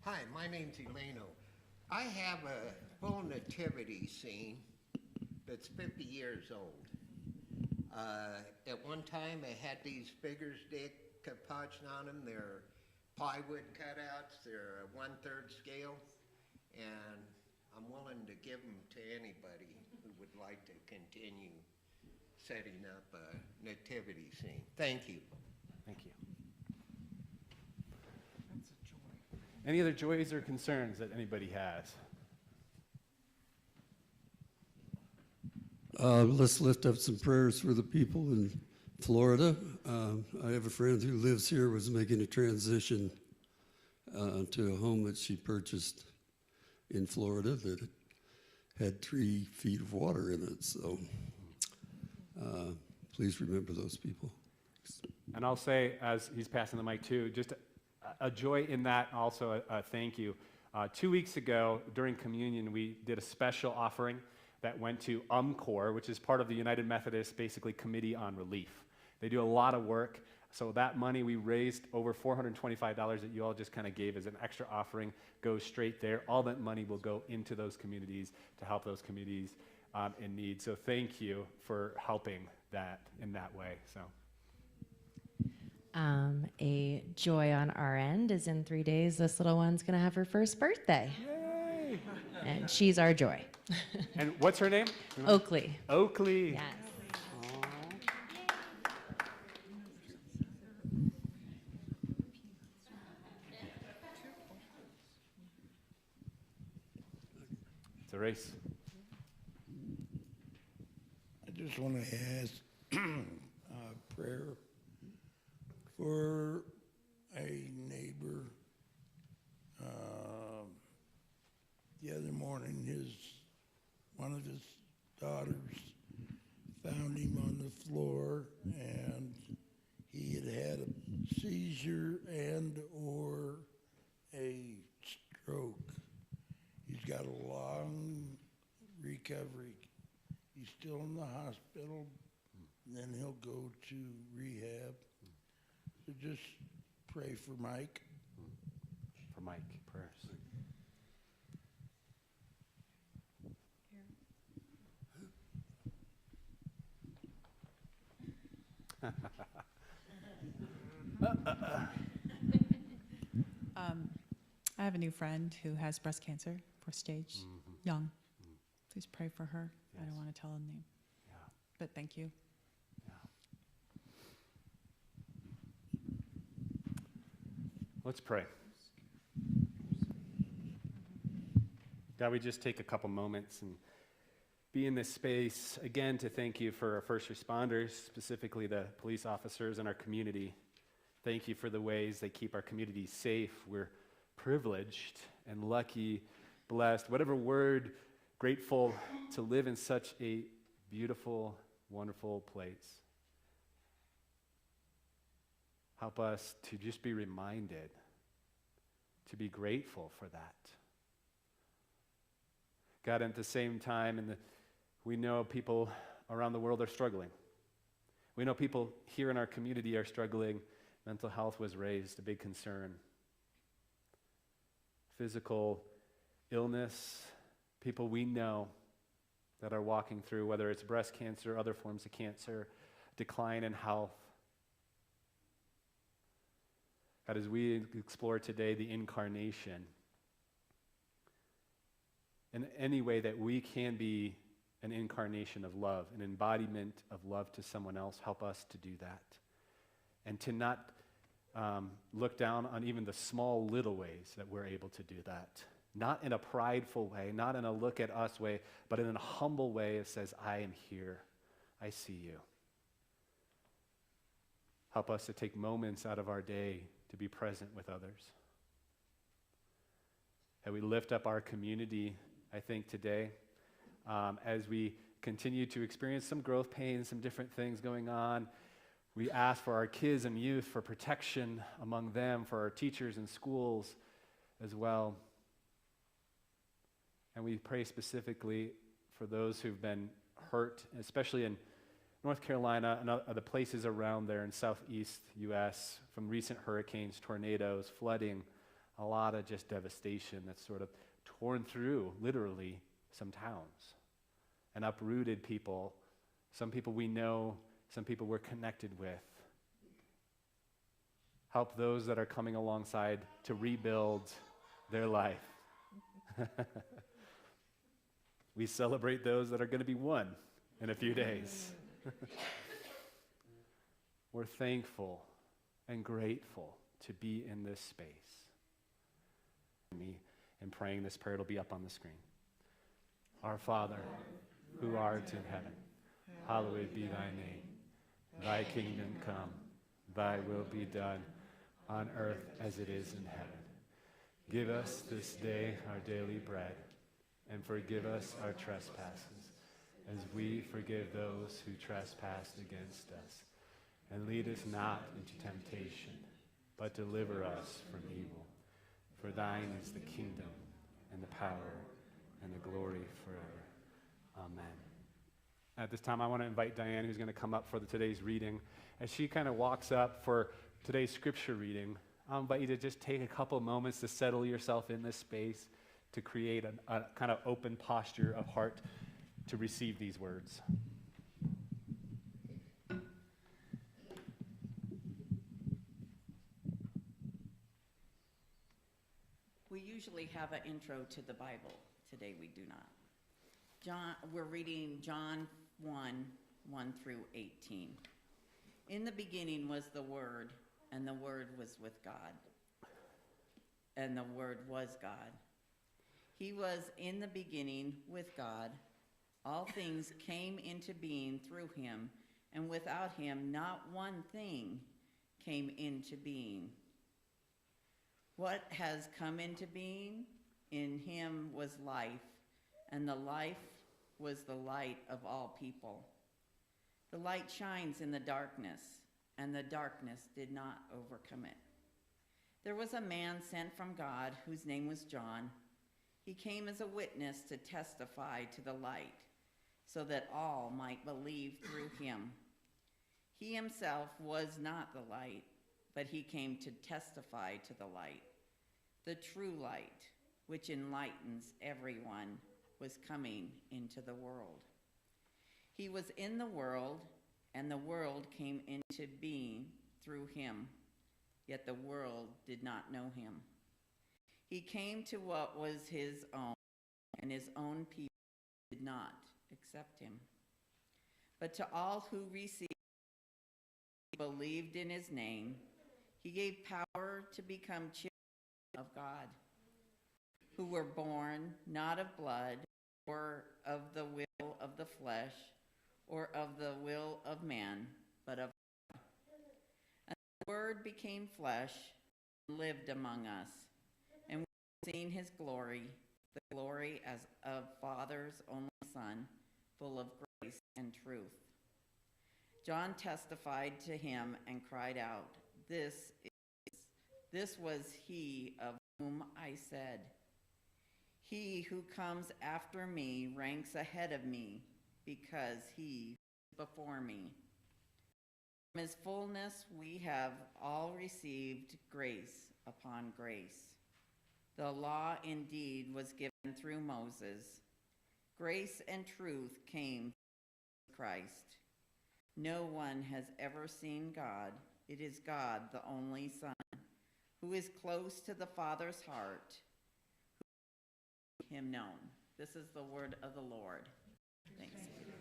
Hi, my name's Eleno. I have a full nativity scene that's 50 years old. At one time, I had these figures decomposed on them. They're plywood cutouts. They're a 1/3 scale, and I'm willing to give them to anybody who would like to continue setting up a nativity scene. Thank you. Thank you. Any other joys or concerns that anybody has? Let's lift up some prayers for the people in Florida. I have a friend who lives here, was making a transition to a home that she purchased in Florida that had 3 feet of water in it. So please remember those people. And I'll say, as he's passing the mic too, just a joy in that, also a thank you. 2 weeks ago, during communion, we did a special offering that went to UMCOR, which is part of the United Methodist, basically, Committee on Relief. They do a lot of work. So that money we raised, over $425 that you all just kind of gave as an extra offering, goes straight there. All that money will go into those communities to help those communities in need. So thank you for helping that in that way. So. A joy on our end is in 3 days, this little one's going to have her first birthday. Yay! And she's our joy. And what's her name? Oakley. Oakley. Yes. It's a race. I just want to ask prayer for a neighbor. The other morning, one of his daughters found him on the floor, and he had a seizure and/or a stroke. He's got a long recovery. He's still in the hospital, and then he'll go to rehab. So just pray for Mike. For Mike, prayers. I have a new friend who has breast cancer, 4th stage, young. Please pray for her. Yes. I don't want to tell her name. Yeah. But thank you. Yeah. Let's pray. God, we just take a couple moments and be in this space again to thank you for our first responders, specifically the police officers in our community. Thank you for the ways they keep our community safe. We're privileged and lucky, blessed, whatever word, grateful to live in such a beautiful, wonderful place. Help us to just be reminded, to be grateful for that. God, at the same time, we know people around the world are struggling. We know people here in our community are struggling. Mental health was raised, a big concern. Physical illness, people we know that are walking through, whether it's breast cancer, other forms of cancer, decline in health. God, as we explore today the Incarnation, in any way that we can be an incarnation of love, an embodiment of love to someone else, help us to do that. And to not look down on even the small little ways that we're able to do that. Not in a prideful way, not in a look at us way, but in a humble way that says, I am here, I see you. Help us to take moments out of our day to be present with others. And we lift up our community, I think, today, as we continue to experience some growth pains, some different things going on. We ask for our kids and youth for protection among them, for our teachers and schools as well. And we pray specifically for those who've been hurt, especially in North Carolina and other places around there in southeast U.S., from recent hurricanes, tornadoes, flooding, a lot of just devastation that's sort of torn through, literally, some towns and uprooted people, some people we know, some people we're connected with. Help those that are coming alongside to rebuild their life. We celebrate those that are going to be one in a few days. We're thankful and grateful to be in this space. Me and praying this prayer, it'll be up on the screen. Our Father, who art in heaven, hallowed be thy name. Thy kingdom come, thy will be done on earth as it is in heaven. Give us this day our daily bread, and forgive us our trespasses, as we forgive those who trespass against us. And lead us not into temptation, but deliver us from evil. For thine is the kingdom, and the power, and the glory forever. Amen. At this time, I want to invite Diane, who's going to come up for today's reading. As she kind of walks up for today's scripture reading, I'll invite you to just take a couple moments to settle yourself in this space, to create a kind of open posture of heart to receive these words. We usually have an intro to the Bible. Today we do not. We're reading John 1 through 18. In the beginning was the Word, and the Word was with God, and the Word was God. He was in the beginning with God. All things came into being through him, and without him not one thing came into being. What has come into being? In him was life, and the life was the light of all people. The light shines in the darkness, and the darkness did not overcome it. There was a man sent from God whose name was John. He came as a witness to testify to the light, so that all might believe through him. He himself was not the light, but he came to testify to the light. The true light, which enlightens everyone, was coming into the world. He was in the world, and the world came into being through him, yet the world did not know him. He came to what was his own, and his own people did not accept him. But to all who received, believed in his name, he gave power to become children of God, who were born not of blood, or of the will of the flesh, or of the will of man, but of God. And the Word became flesh and lived among us, and we've seen his glory, the glory as of Father's only Son, full of grace and truth. John testified to him and cried out, This was he of whom I said, He who comes after me ranks ahead of me, because he is before me. From his fullness we have all received grace upon grace. The law indeed was given through Moses. Grace and truth came through Christ. No one has ever seen God. It is God, the only Son, who is close to the Father's heart, who made him known. This is the word of the Lord. Thanks be to God.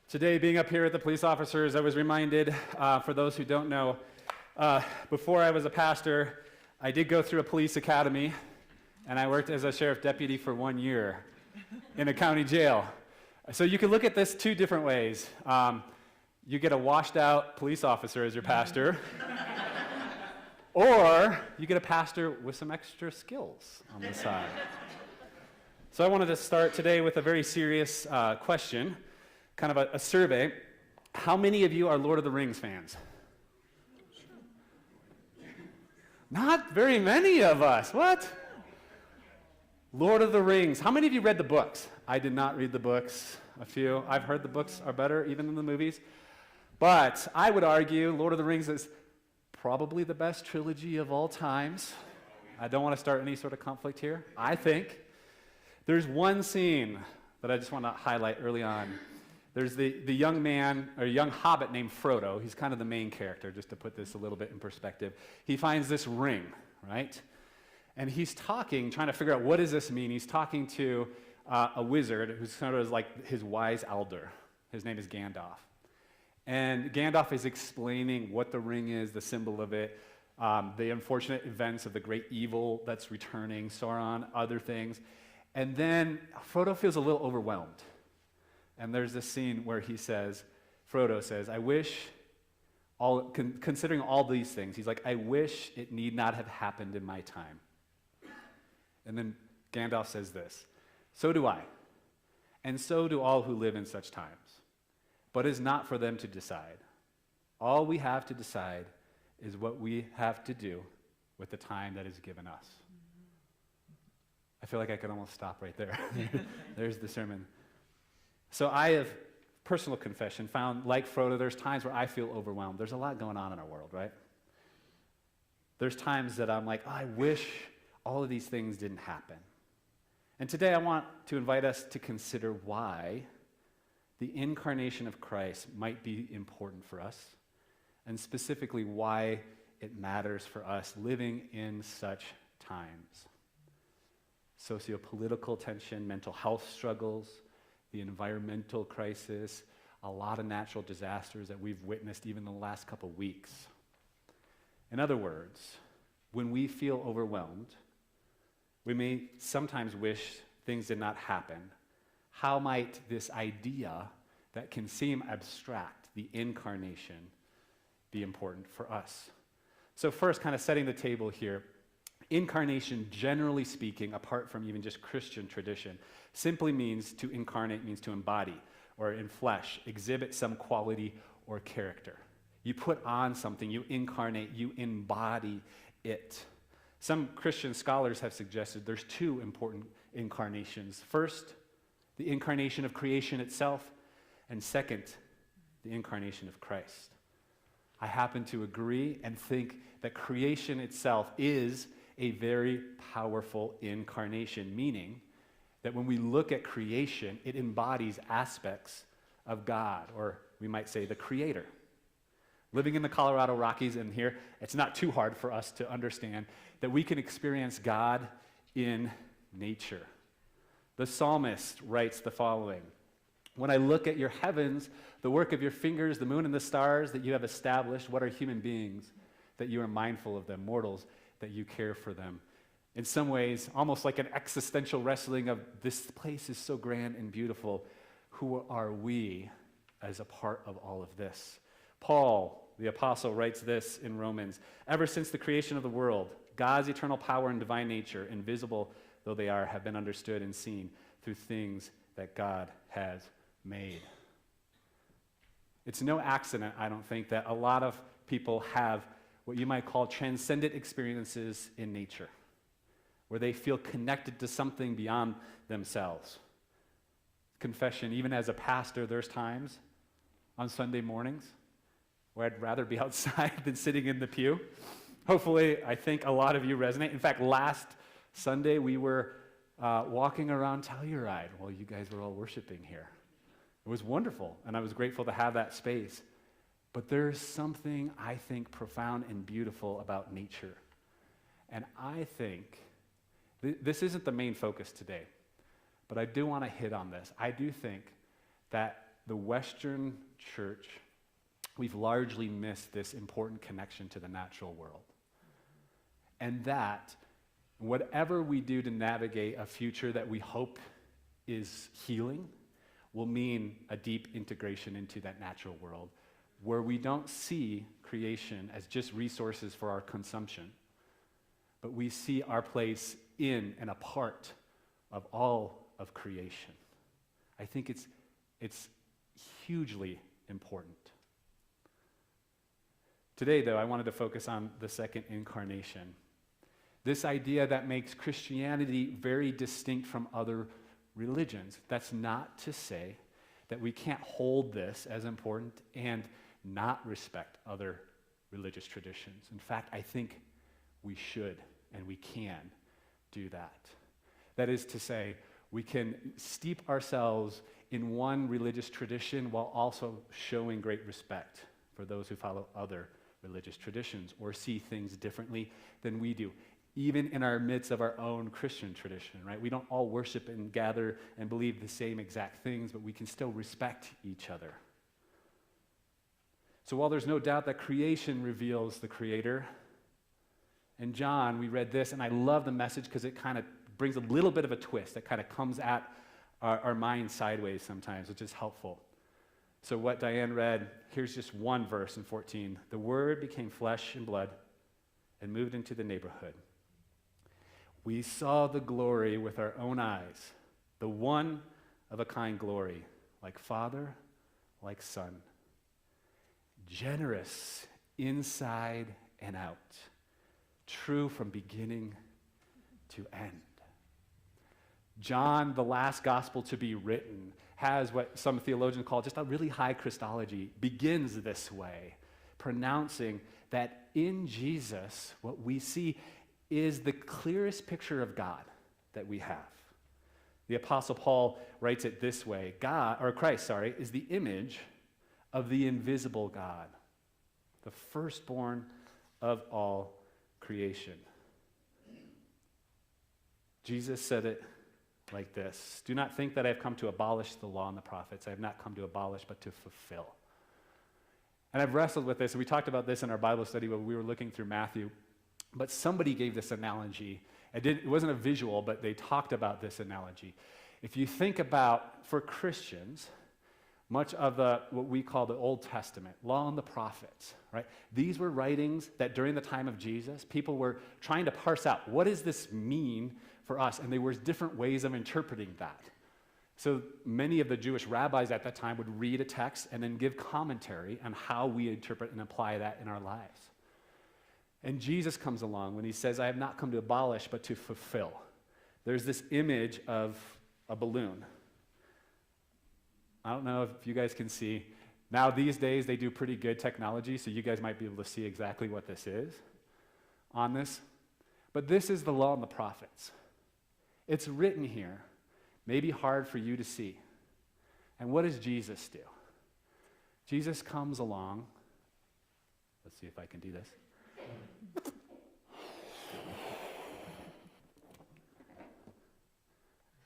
Today, being up here at the police officers, I was reminded, for those who don't know, before I was a pastor, I did go through a police academy, and I worked as a sheriff deputy for 1 year in a county jail. So you can look at this two different ways. You get a washed out police officer as your pastor, or you get a pastor with some extra skills on the side. So I wanted to start today with a very serious question. Kind of a survey. How many of you are Lord of the Rings fans? Not very many of us. What? Lord of the Rings. How many of you read the books? I did not read the books. A few. I've heard the books are better even than the movies. But I would argue Lord of the Rings is probably the best trilogy of all times. I don't want to start any sort of conflict here. I think there's one scene that I just want to highlight early on. There's the young man, or young hobbit named Frodo. He's kind of the main character, just to put this a little bit in perspective. He finds this ring, right? And he's talking, trying to figure out what does this mean. He's talking to a wizard who's sort of like his wise elder. His name is Gandalf. And Gandalf is explaining what the ring is, the symbol of it, the unfortunate events of the great evil that's returning, Sauron, other things. And then Frodo feels a little overwhelmed. And there's this scene where Frodo says, I wish, considering all these things, he's like, I wish it need not have happened in my time. And then Gandalf says this, so do I, and so do all who live in such times. But it's not for them to decide. All we have to decide is what we have to do with the time that is given us. I feel like I could almost stop right there. There's the sermon. So I have, personal confession, found, like Frodo, there's times where I feel overwhelmed. There's a lot going on in our world, right? There's times that I'm like, oh, I wish all of these things didn't happen. And today I want to invite us to consider why the incarnation of Christ might be important for us, and specifically why it matters for us living in such times. Socio-political tension, mental health struggles, the environmental crisis, a lot of natural disasters that we've witnessed even in the last couple weeks. In other words, when we feel overwhelmed, we may sometimes wish things did not happen. How might this idea that can seem abstract, the incarnation, be important for us? So first, kind of setting the table here, incarnation, generally speaking, apart from even just Christian tradition, simply means to incarnate, means to embody, or in flesh, exhibit some quality or character. You put on something, you incarnate, you embody it. Some Christian scholars have suggested there's two important incarnations. First, the incarnation of creation itself, and second, the incarnation of Christ. I happen to agree and think that creation itself is a very powerful incarnation, meaning that when we look at creation, it embodies aspects of God, or we might say the Creator. Living in the Colorado Rockies and here, it's not too hard for us to understand that we can experience God in nature. The psalmist writes the following: "When I look at your heavens, the work of your fingers, the moon and the stars that you have established, what are human beings that you are mindful of them, mortals that you care for them?" In some ways, almost like an existential wrestling of this place is so grand and beautiful. Who are we as a part of all of this? Paul, the apostle, writes this in Romans: "Ever since the creation of the world, God's eternal power and divine nature, invisible though they are, have been understood and seen through things that God has made." It's no accident, I don't think, that a lot of people have what you might call transcendent experiences in nature, where they feel connected to something beyond themselves. Confession, even as a pastor, there's times on Sunday mornings where I'd rather be outside than sitting in the pew. Hopefully, I think a lot of you resonate. In fact, last Sunday, we were walking around Telluride while you guys were all worshiping here. It was wonderful, and I was grateful to have that space. But there's something, I think, profound and beautiful about nature. And I think, this isn't the main focus today, but I do want to hit on this. I do think that the Western church, we've largely missed this important connection to the natural world. And that whatever we do to navigate a future that we hope is healing will mean a deep integration into that natural world, where we don't see creation as just resources for our consumption, but we see our place in and a part of all of creation. I think it's hugely important. Today, though, I wanted to focus on the second incarnation. This idea that makes Christianity very distinct from other religions. That's not to say that we can't hold this as important and not respect other religious traditions. In fact, I think we should and we can do that. That is to say, we can steep ourselves in one religious tradition while also showing great respect for those who follow other religious traditions or see things differently than we do, even in our midst of our own Christian tradition, right? We don't all worship and gather and believe the same exact things, but we can still respect each other. So while there's no doubt that creation reveals the Creator, in John, we read this, and I love the message because it kind of brings a little bit of a twist that kind of comes at our mind sideways sometimes, which is helpful. So what Diane read, here's just one verse in 14. "The Word became flesh and blood and moved into the neighborhood. We saw the glory with our own eyes, the one of a kind glory, like Father, like Son, generous inside and out, true from beginning to end." John, the last gospel to be written, has what some theologians call just a really high Christology, begins this way, pronouncing that in Jesus, what we see is the clearest picture of God that we have. The Apostle Paul writes it this way: Christ is the image of the invisible God, the firstborn of all creation. Jesus said it like this: "Do not think that I have come to abolish the law and the prophets. I have not come to abolish, but to fulfill." And I've wrestled with this, and we talked about this in our Bible study when we were looking through Matthew. But somebody gave this analogy. It wasn't a visual, but they talked about this analogy. If you think about, for Christians, much of what we call the Old Testament, law and the prophets, right? These were writings that during the time of Jesus, people were trying to parse out, what does this mean for us? And there were different ways of interpreting that. So many of the Jewish rabbis at that time would read a text and then give commentary on how we interpret and apply that in our lives. And Jesus comes along when he says, "I have not come to abolish, but to fulfill." There's this image of a balloon. I don't know if you guys can see. Now, these days, they do pretty good technology, so you guys might be able to see exactly what this is on this. But this is the law and the prophets. It's written here, maybe hard for you to see. And what does Jesus do? Jesus comes along Let's see if I can do this.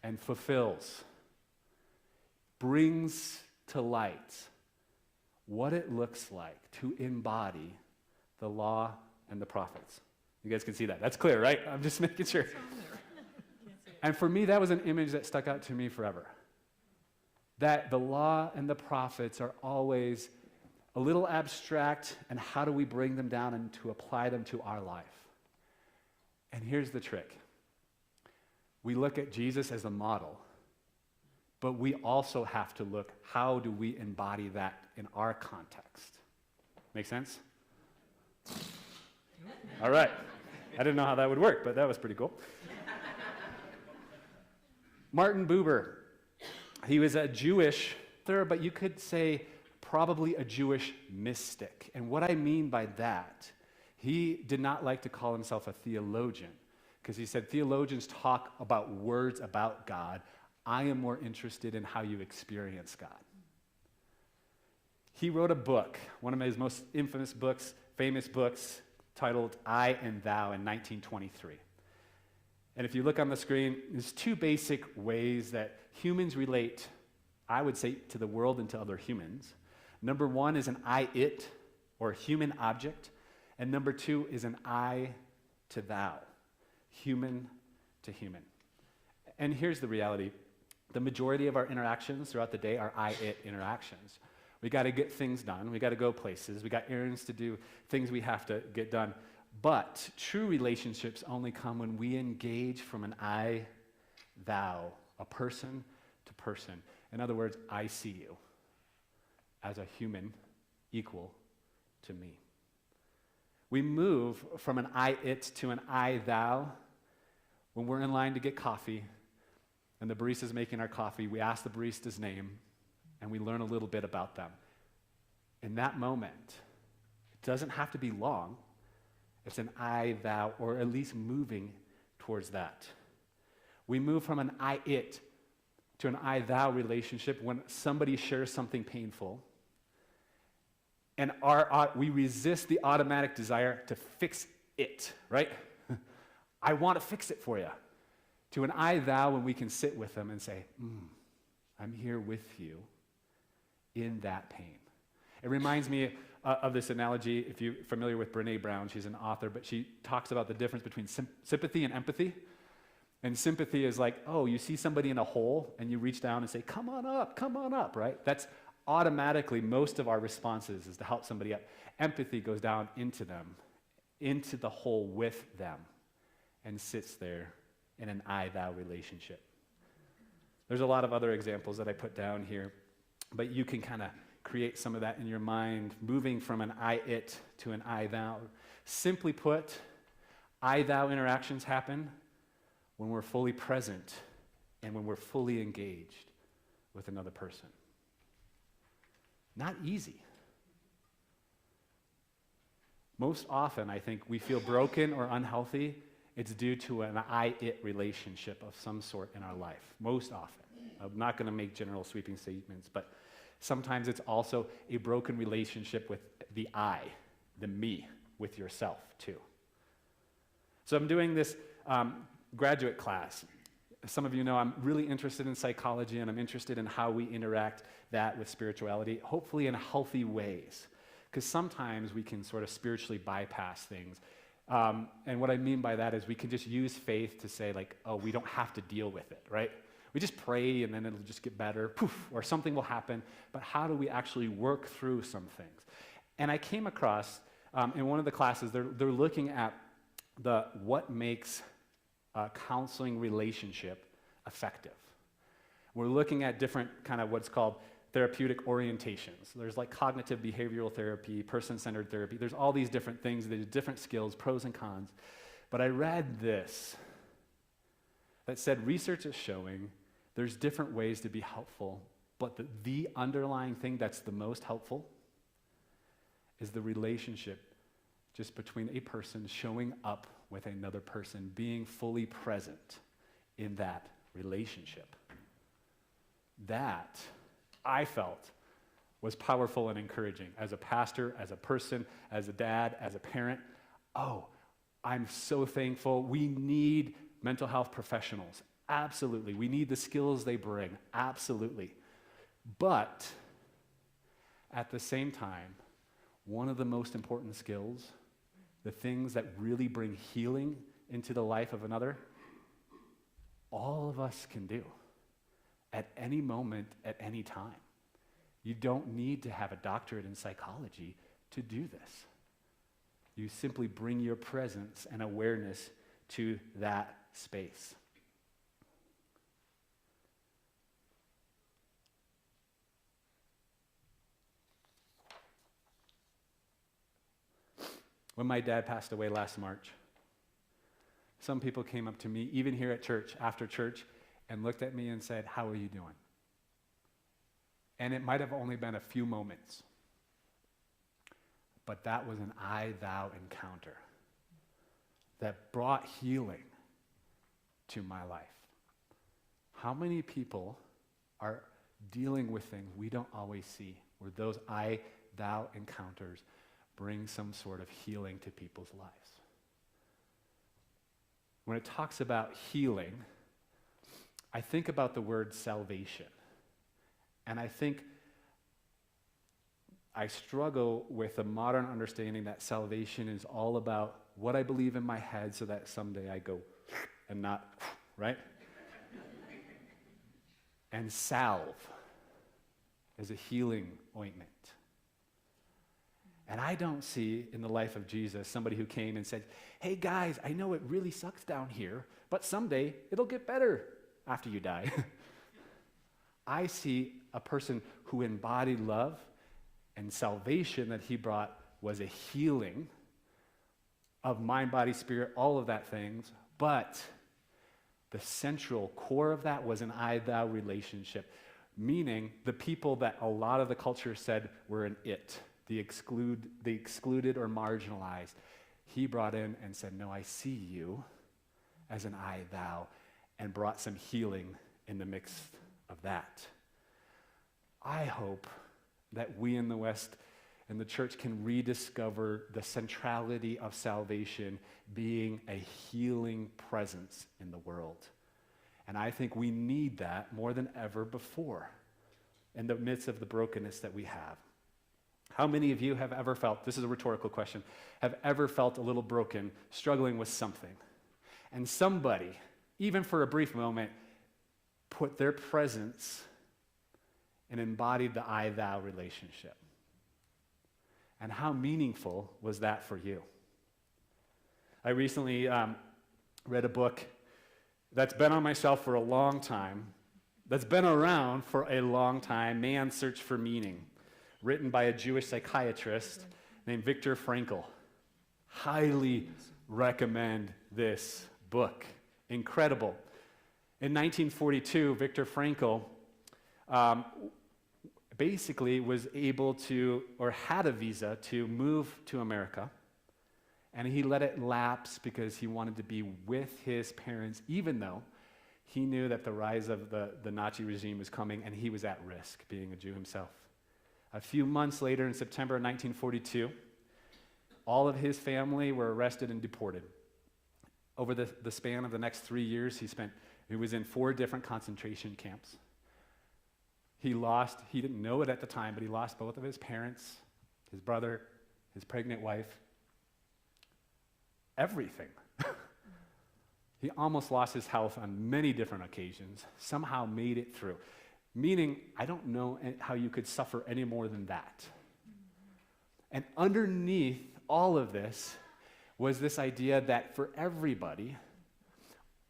And fulfills, brings to light what it looks like to embody the law and the prophets. You guys can see that. That's clear, right? I'm just making sure. And for me, that was an image that stuck out to me forever. That the law and the prophets are always a little abstract, and how do we bring them down and to apply them to our life? And here's the trick. We look at Jesus as a model, but we also have to look, how do we embody that in our context? Make sense? All right. I didn't know how that would work, but that was pretty cool. Martin Buber, he was a Jewish author, but you could say probably a Jewish mystic. And what I mean by that, he did not like to call himself a theologian, because he said theologians talk about words about God. I am more interested in how you experience God. He wrote a book, one of his most famous books, titled I and Thou in 1923. And if you look on the screen, there's two basic ways that humans relate, I would say, to the world and to other humans. Number one is an I-it, or human object. And number two is an I to thou, human to human. And here's the reality. The majority of our interactions throughout the day are I-it interactions. We got to get things done. We got to go places. We got errands to do, things we have to get done. But true relationships only come when we engage from an I, thou, a person to person. In other words, I see you as a human equal to me. We move from an I-it to an I, thou when we're in line to get coffee and the barista's making our coffee. We ask the barista's name and we learn a little bit about them. In that moment, it doesn't have to be long. It's an I, thou, or at least moving towards that. We move from an I-it to an I, thou relationship when somebody shares something painful, and we resist the automatic desire to fix it, right? I want to fix it for you. To an I, thou, when we can sit with them and say, I'm here with you in that pain. It reminds me of this analogy, if you're familiar with Brené Brown, she's an author, but she talks about the difference between sympathy and empathy. And sympathy is like, oh, you see somebody in a hole and you reach down and say, come on up, right? That's automatically most of our responses is to help somebody up. Empathy goes down into them, into the hole with them, and sits there in an I-thou relationship. There's a lot of other examples that I put down here, but you can kind of create some of that in your mind, moving from an I-it to an I-thou. Simply put, I-thou interactions happen when we're fully present and when we're fully engaged with another person. Not easy. Most often, I think, we feel broken or unhealthy. It's due to an I-it relationship of some sort in our life. Most often. I'm not going to make general sweeping statements, but sometimes it's also a broken relationship with the I, the me, with yourself too. So I'm doing this graduate class. Some of you know I'm really interested in psychology, and I'm interested in how we interact that with spirituality, hopefully in healthy ways. Because sometimes we can sort of spiritually bypass things. And what I mean by that is we can just use faith to say, like, oh, we don't have to deal with it, right? We just pray and then it'll just get better, poof, or something will happen. But how do we actually work through some things? And I came across, in one of the classes, they're looking at what makes a counseling relationship effective. We're looking at different kind of what's called therapeutic orientations. There's like cognitive behavioral therapy, person-centered therapy. There's all these different things, there's different skills, pros and cons. But I read this that said research is showing there's different ways to be helpful, but the underlying thing that's the most helpful is the relationship just between a person showing up with another person, being fully present in that relationship. That, I felt, was powerful and encouraging. As a pastor, as a person, as a dad, as a parent, oh, I'm so thankful. We need mental health professionals. Absolutely. We need the skills they bring. Absolutely. But at the same time, one of the most important skills, the things that really bring healing into the life of another, all of us can do at any moment, at any time. You don't need to have a doctorate in psychology to do this. You simply bring your presence and awareness to that space. When my dad passed away last March, some people came up to me, even here at church, after church, and looked at me and said, "How are you doing?" And it might have only been a few moments, but that was an I-thou encounter that brought healing to my life. How many people are dealing with things we don't always see, where those I-thou encounters bring some sort of healing to people's lives? When it talks about healing, I think about the word salvation. And I think I struggle with a modern understanding that salvation is all about what I believe in my head so that someday I go and not, right? And salve is a healing ointment. And I don't see in the life of Jesus somebody who came and said, "Hey guys, I know it really sucks down here, but someday it'll get better after you die." I see a person who embodied love, and salvation that he brought was a healing of mind, body, spirit, all of that things, but the central core of that was an I-thou relationship, meaning the people that a lot of the culture said were an it, the excluded or marginalized. He brought in and said, "No, I see you as an I-thou," and brought some healing in the mix of that. I hope that we in the West and the church can rediscover the centrality of salvation being a healing presence in the world. And I think we need that more than ever before in the midst of the brokenness that we have. How many of you have ever felt, this is a rhetorical question, have ever felt a little broken, struggling with something, and somebody, even for a brief moment, put their presence and embodied the I-thou relationship? And how meaningful was that for you? I recently read a book that's been on my shelf for a long time, that's been around for a long time, Man's Search for Meaning, written by a Jewish psychiatrist named Viktor Frankl. Highly recommend this book. Incredible. In 1942, Viktor Frankl basically was able to, or had a visa to move to America, and he let it lapse because he wanted to be with his parents, even though he knew that the rise of the Nazi regime was coming and he was at risk, being a Jew himself. A few months later, in September 1942, all of his family were arrested and deported. Over the span of the next 3 years, he was in 4 different concentration camps. He didn't know it at the time, but he lost both of his parents, his brother, his pregnant wife, everything. He almost lost his health on many different occasions, somehow made it through. Meaning, I don't know how you could suffer any more than that. And underneath all of this was this idea that for everybody,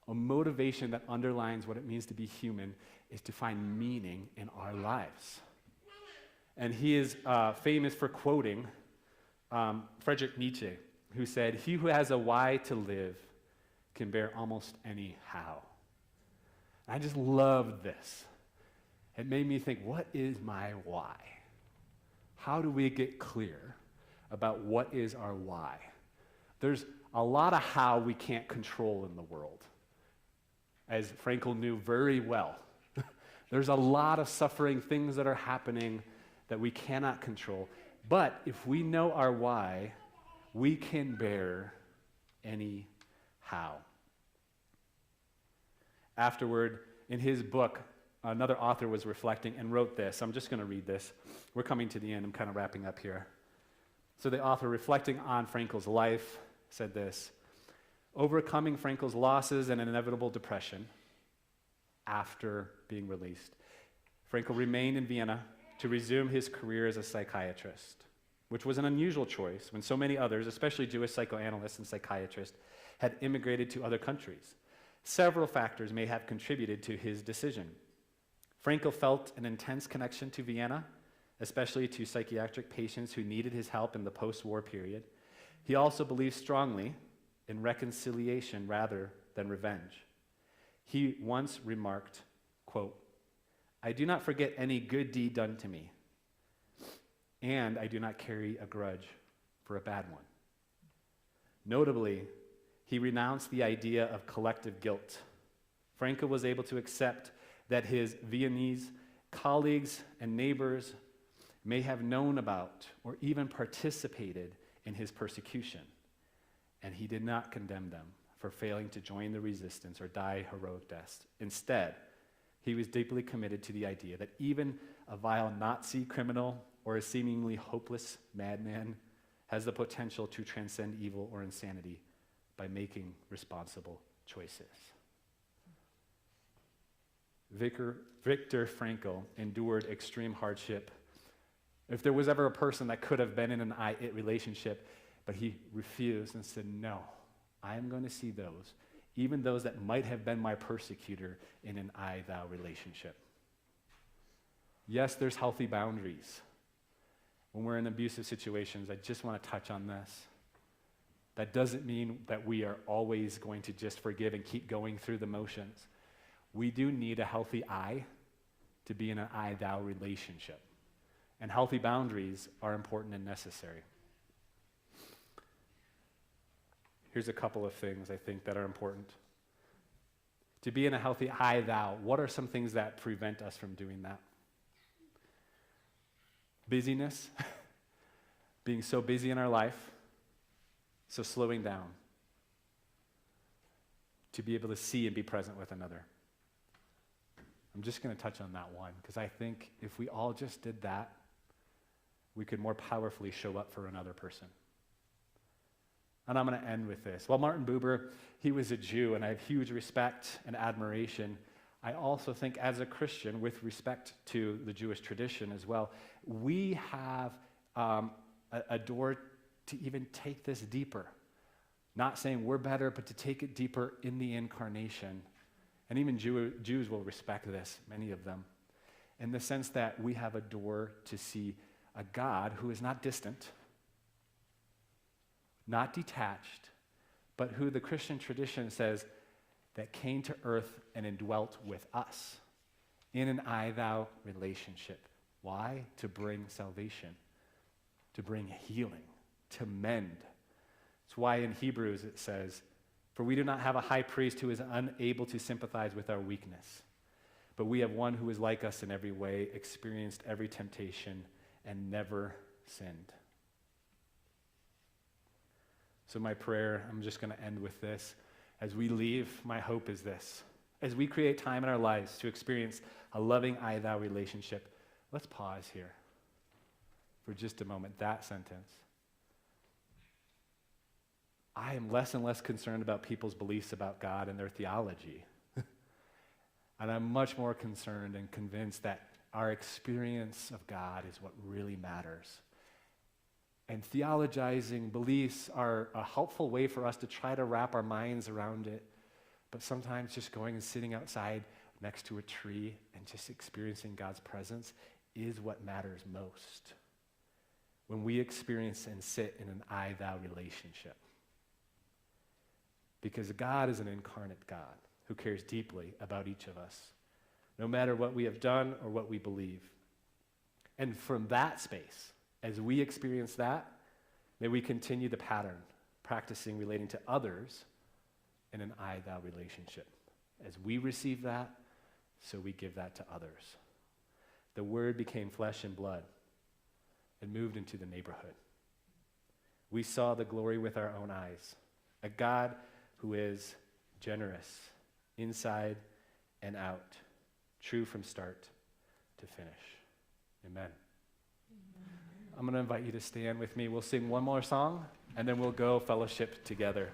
a motivation that underlines what it means to be human is to find meaning in our lives. And he is famous for quoting Friedrich Nietzsche, who said, "He who has a why to live can bear almost any how." And I just loved this. It made me think, what is my why? How do we get clear about what is our why? There's a lot of how we can't control in the world, as Frankl knew very well. There's a lot of suffering, things that are happening that we cannot control. But if we know our why, we can bear any how. Afterward, in his book, another author was reflecting and wrote this. I'm just going to read this. We're coming to the end. I'm kind of wrapping up here. So the author, reflecting on Frankel's life, said this: overcoming Frankel's losses and inevitable depression after being released, Frankel remained in Vienna to resume his career as a psychiatrist, which was an unusual choice when so many others, especially Jewish psychoanalysts and psychiatrists, had immigrated to other countries. Several factors may have contributed to his decision. Frankel felt an intense connection to Vienna, especially to psychiatric patients who needed his help in the post-war period. He also believed strongly in reconciliation rather than revenge. He once remarked, quote, "I do not forget any good deed done to me, and I do not carry a grudge for a bad one." Notably, he renounced the idea of collective guilt. Frankel was able to accept that his Viennese colleagues and neighbors may have known about or even participated in his persecution, and he did not condemn them for failing to join the resistance or die heroic deaths. Instead, he was deeply committed to the idea that even a vile Nazi criminal or a seemingly hopeless madman has the potential to transcend evil or insanity by making responsible choices. Viktor Frankl endured extreme hardship. If there was ever a person that could have been in an I-it relationship, but he refused and said, no, I am going to see those, even those that might have been my persecutor, in an I-thou relationship. Yes, there's healthy boundaries. When we're in abusive situations, I just want to touch on this. That doesn't mean that we are always going to just forgive and keep going through the motions. We do need a healthy I to be in an I-thou relationship. And healthy boundaries are important and necessary. Here's a couple of things I think that are important. To be in a healthy I-thou, what are some things that prevent us from doing that? Busyness, being so busy in our life, so slowing down to be able to see and be present with another. I'm just going to touch on that one, because I think if we all just did that, we could more powerfully show up for another person. And I'm going to end with this. Well, Martin Buber, he was a Jew, and I have huge respect and admiration. I also think as a Christian, with respect to the Jewish tradition as well, we have a door to even take this deeper. Not saying we're better, but to take it deeper in the Incarnation. And even Jews will respect this, many of them, in the sense that we have a door to see a God who is not distant, not detached, but who the Christian tradition says that came to earth and indwelt with us in an I-thou relationship. Why? To bring salvation, to bring healing, to mend. It's why in Hebrews it says, "For we do not have a high priest who is unable to sympathize with our weakness, but we have one who is like us in every way, experienced every temptation, and never sinned." So my prayer, I'm just going to end with this. As we leave, my hope is this. As we create time in our lives to experience a loving I-thou relationship, let's pause here for just a moment. That sentence. I am less and less concerned about people's beliefs about God and their theology. And I'm much more concerned and convinced that our experience of God is what really matters. And theologizing beliefs are a helpful way for us to try to wrap our minds around it. But sometimes just going and sitting outside next to a tree and just experiencing God's presence is what matters most. When we experience and sit in an I-thou relationship. Because God is an incarnate God who cares deeply about each of us, no matter what we have done or what we believe. And from that space, as we experience that, may we continue the pattern, practicing relating to others in an I-thou relationship. As we receive that, so we give that to others. The Word became flesh and blood and moved into the neighborhood. We saw the glory with our own eyes, a God who is generous inside and out, true from start to finish. Amen. I'm going to invite you to stand with me. We'll sing one more song, and then we'll go fellowship together.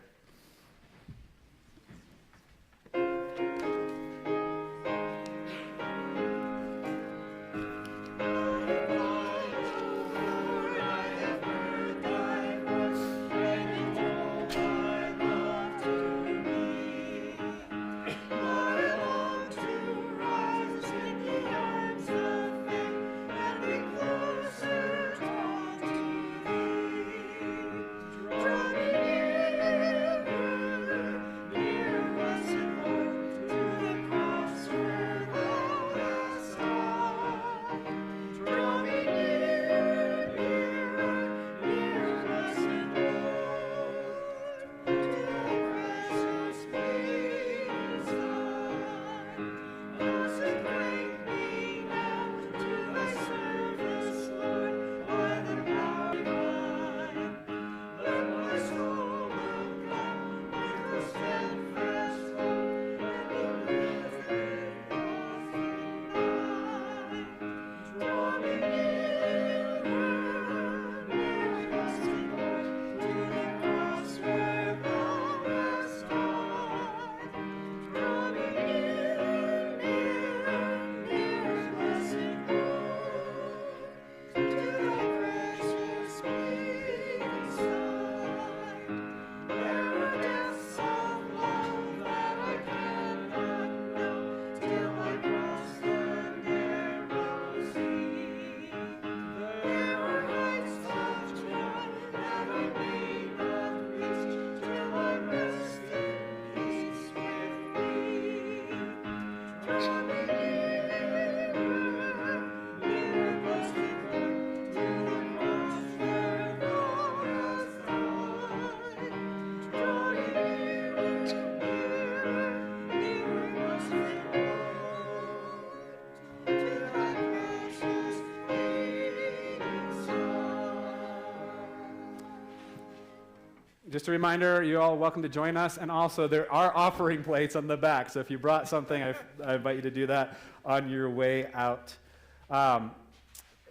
Just a reminder, you're all welcome to join us. And also, there are offering plates on the back. So if you brought something, I invite you to do that on your way out.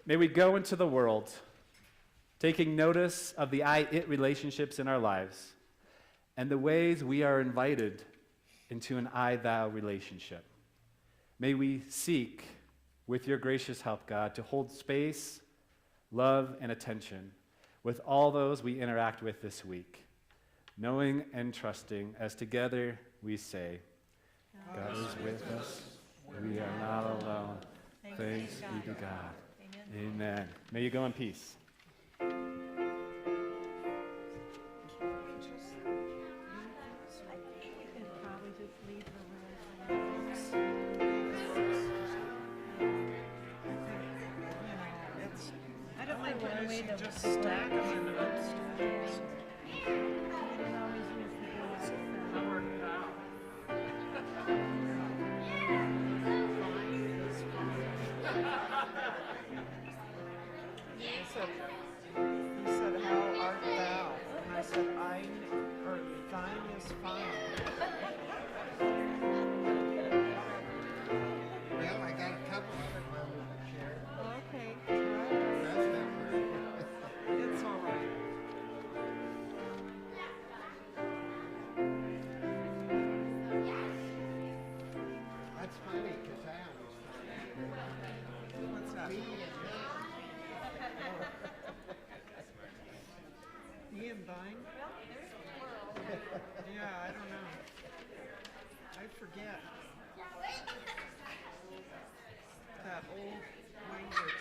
May we go into the world, taking notice of the I-it relationships in our lives and the ways we are invited into an I-thou relationship. May we seek, with your gracious help, God, to hold space, love, and attention with all those we interact with this week, knowing and trusting as together we say, God is with us. We are not alone. Thanks be to God. Amen. May you go in peace. I don't mind putting away the just stack them in the bookstores. He said, how art thou? And I said, or thine is fine. Well, I got a couple of them on the chair. Okay. That's not working. It's all right. That's funny, because I always What's that? Ian thine? Yeah, I don't know. I forget. That old language.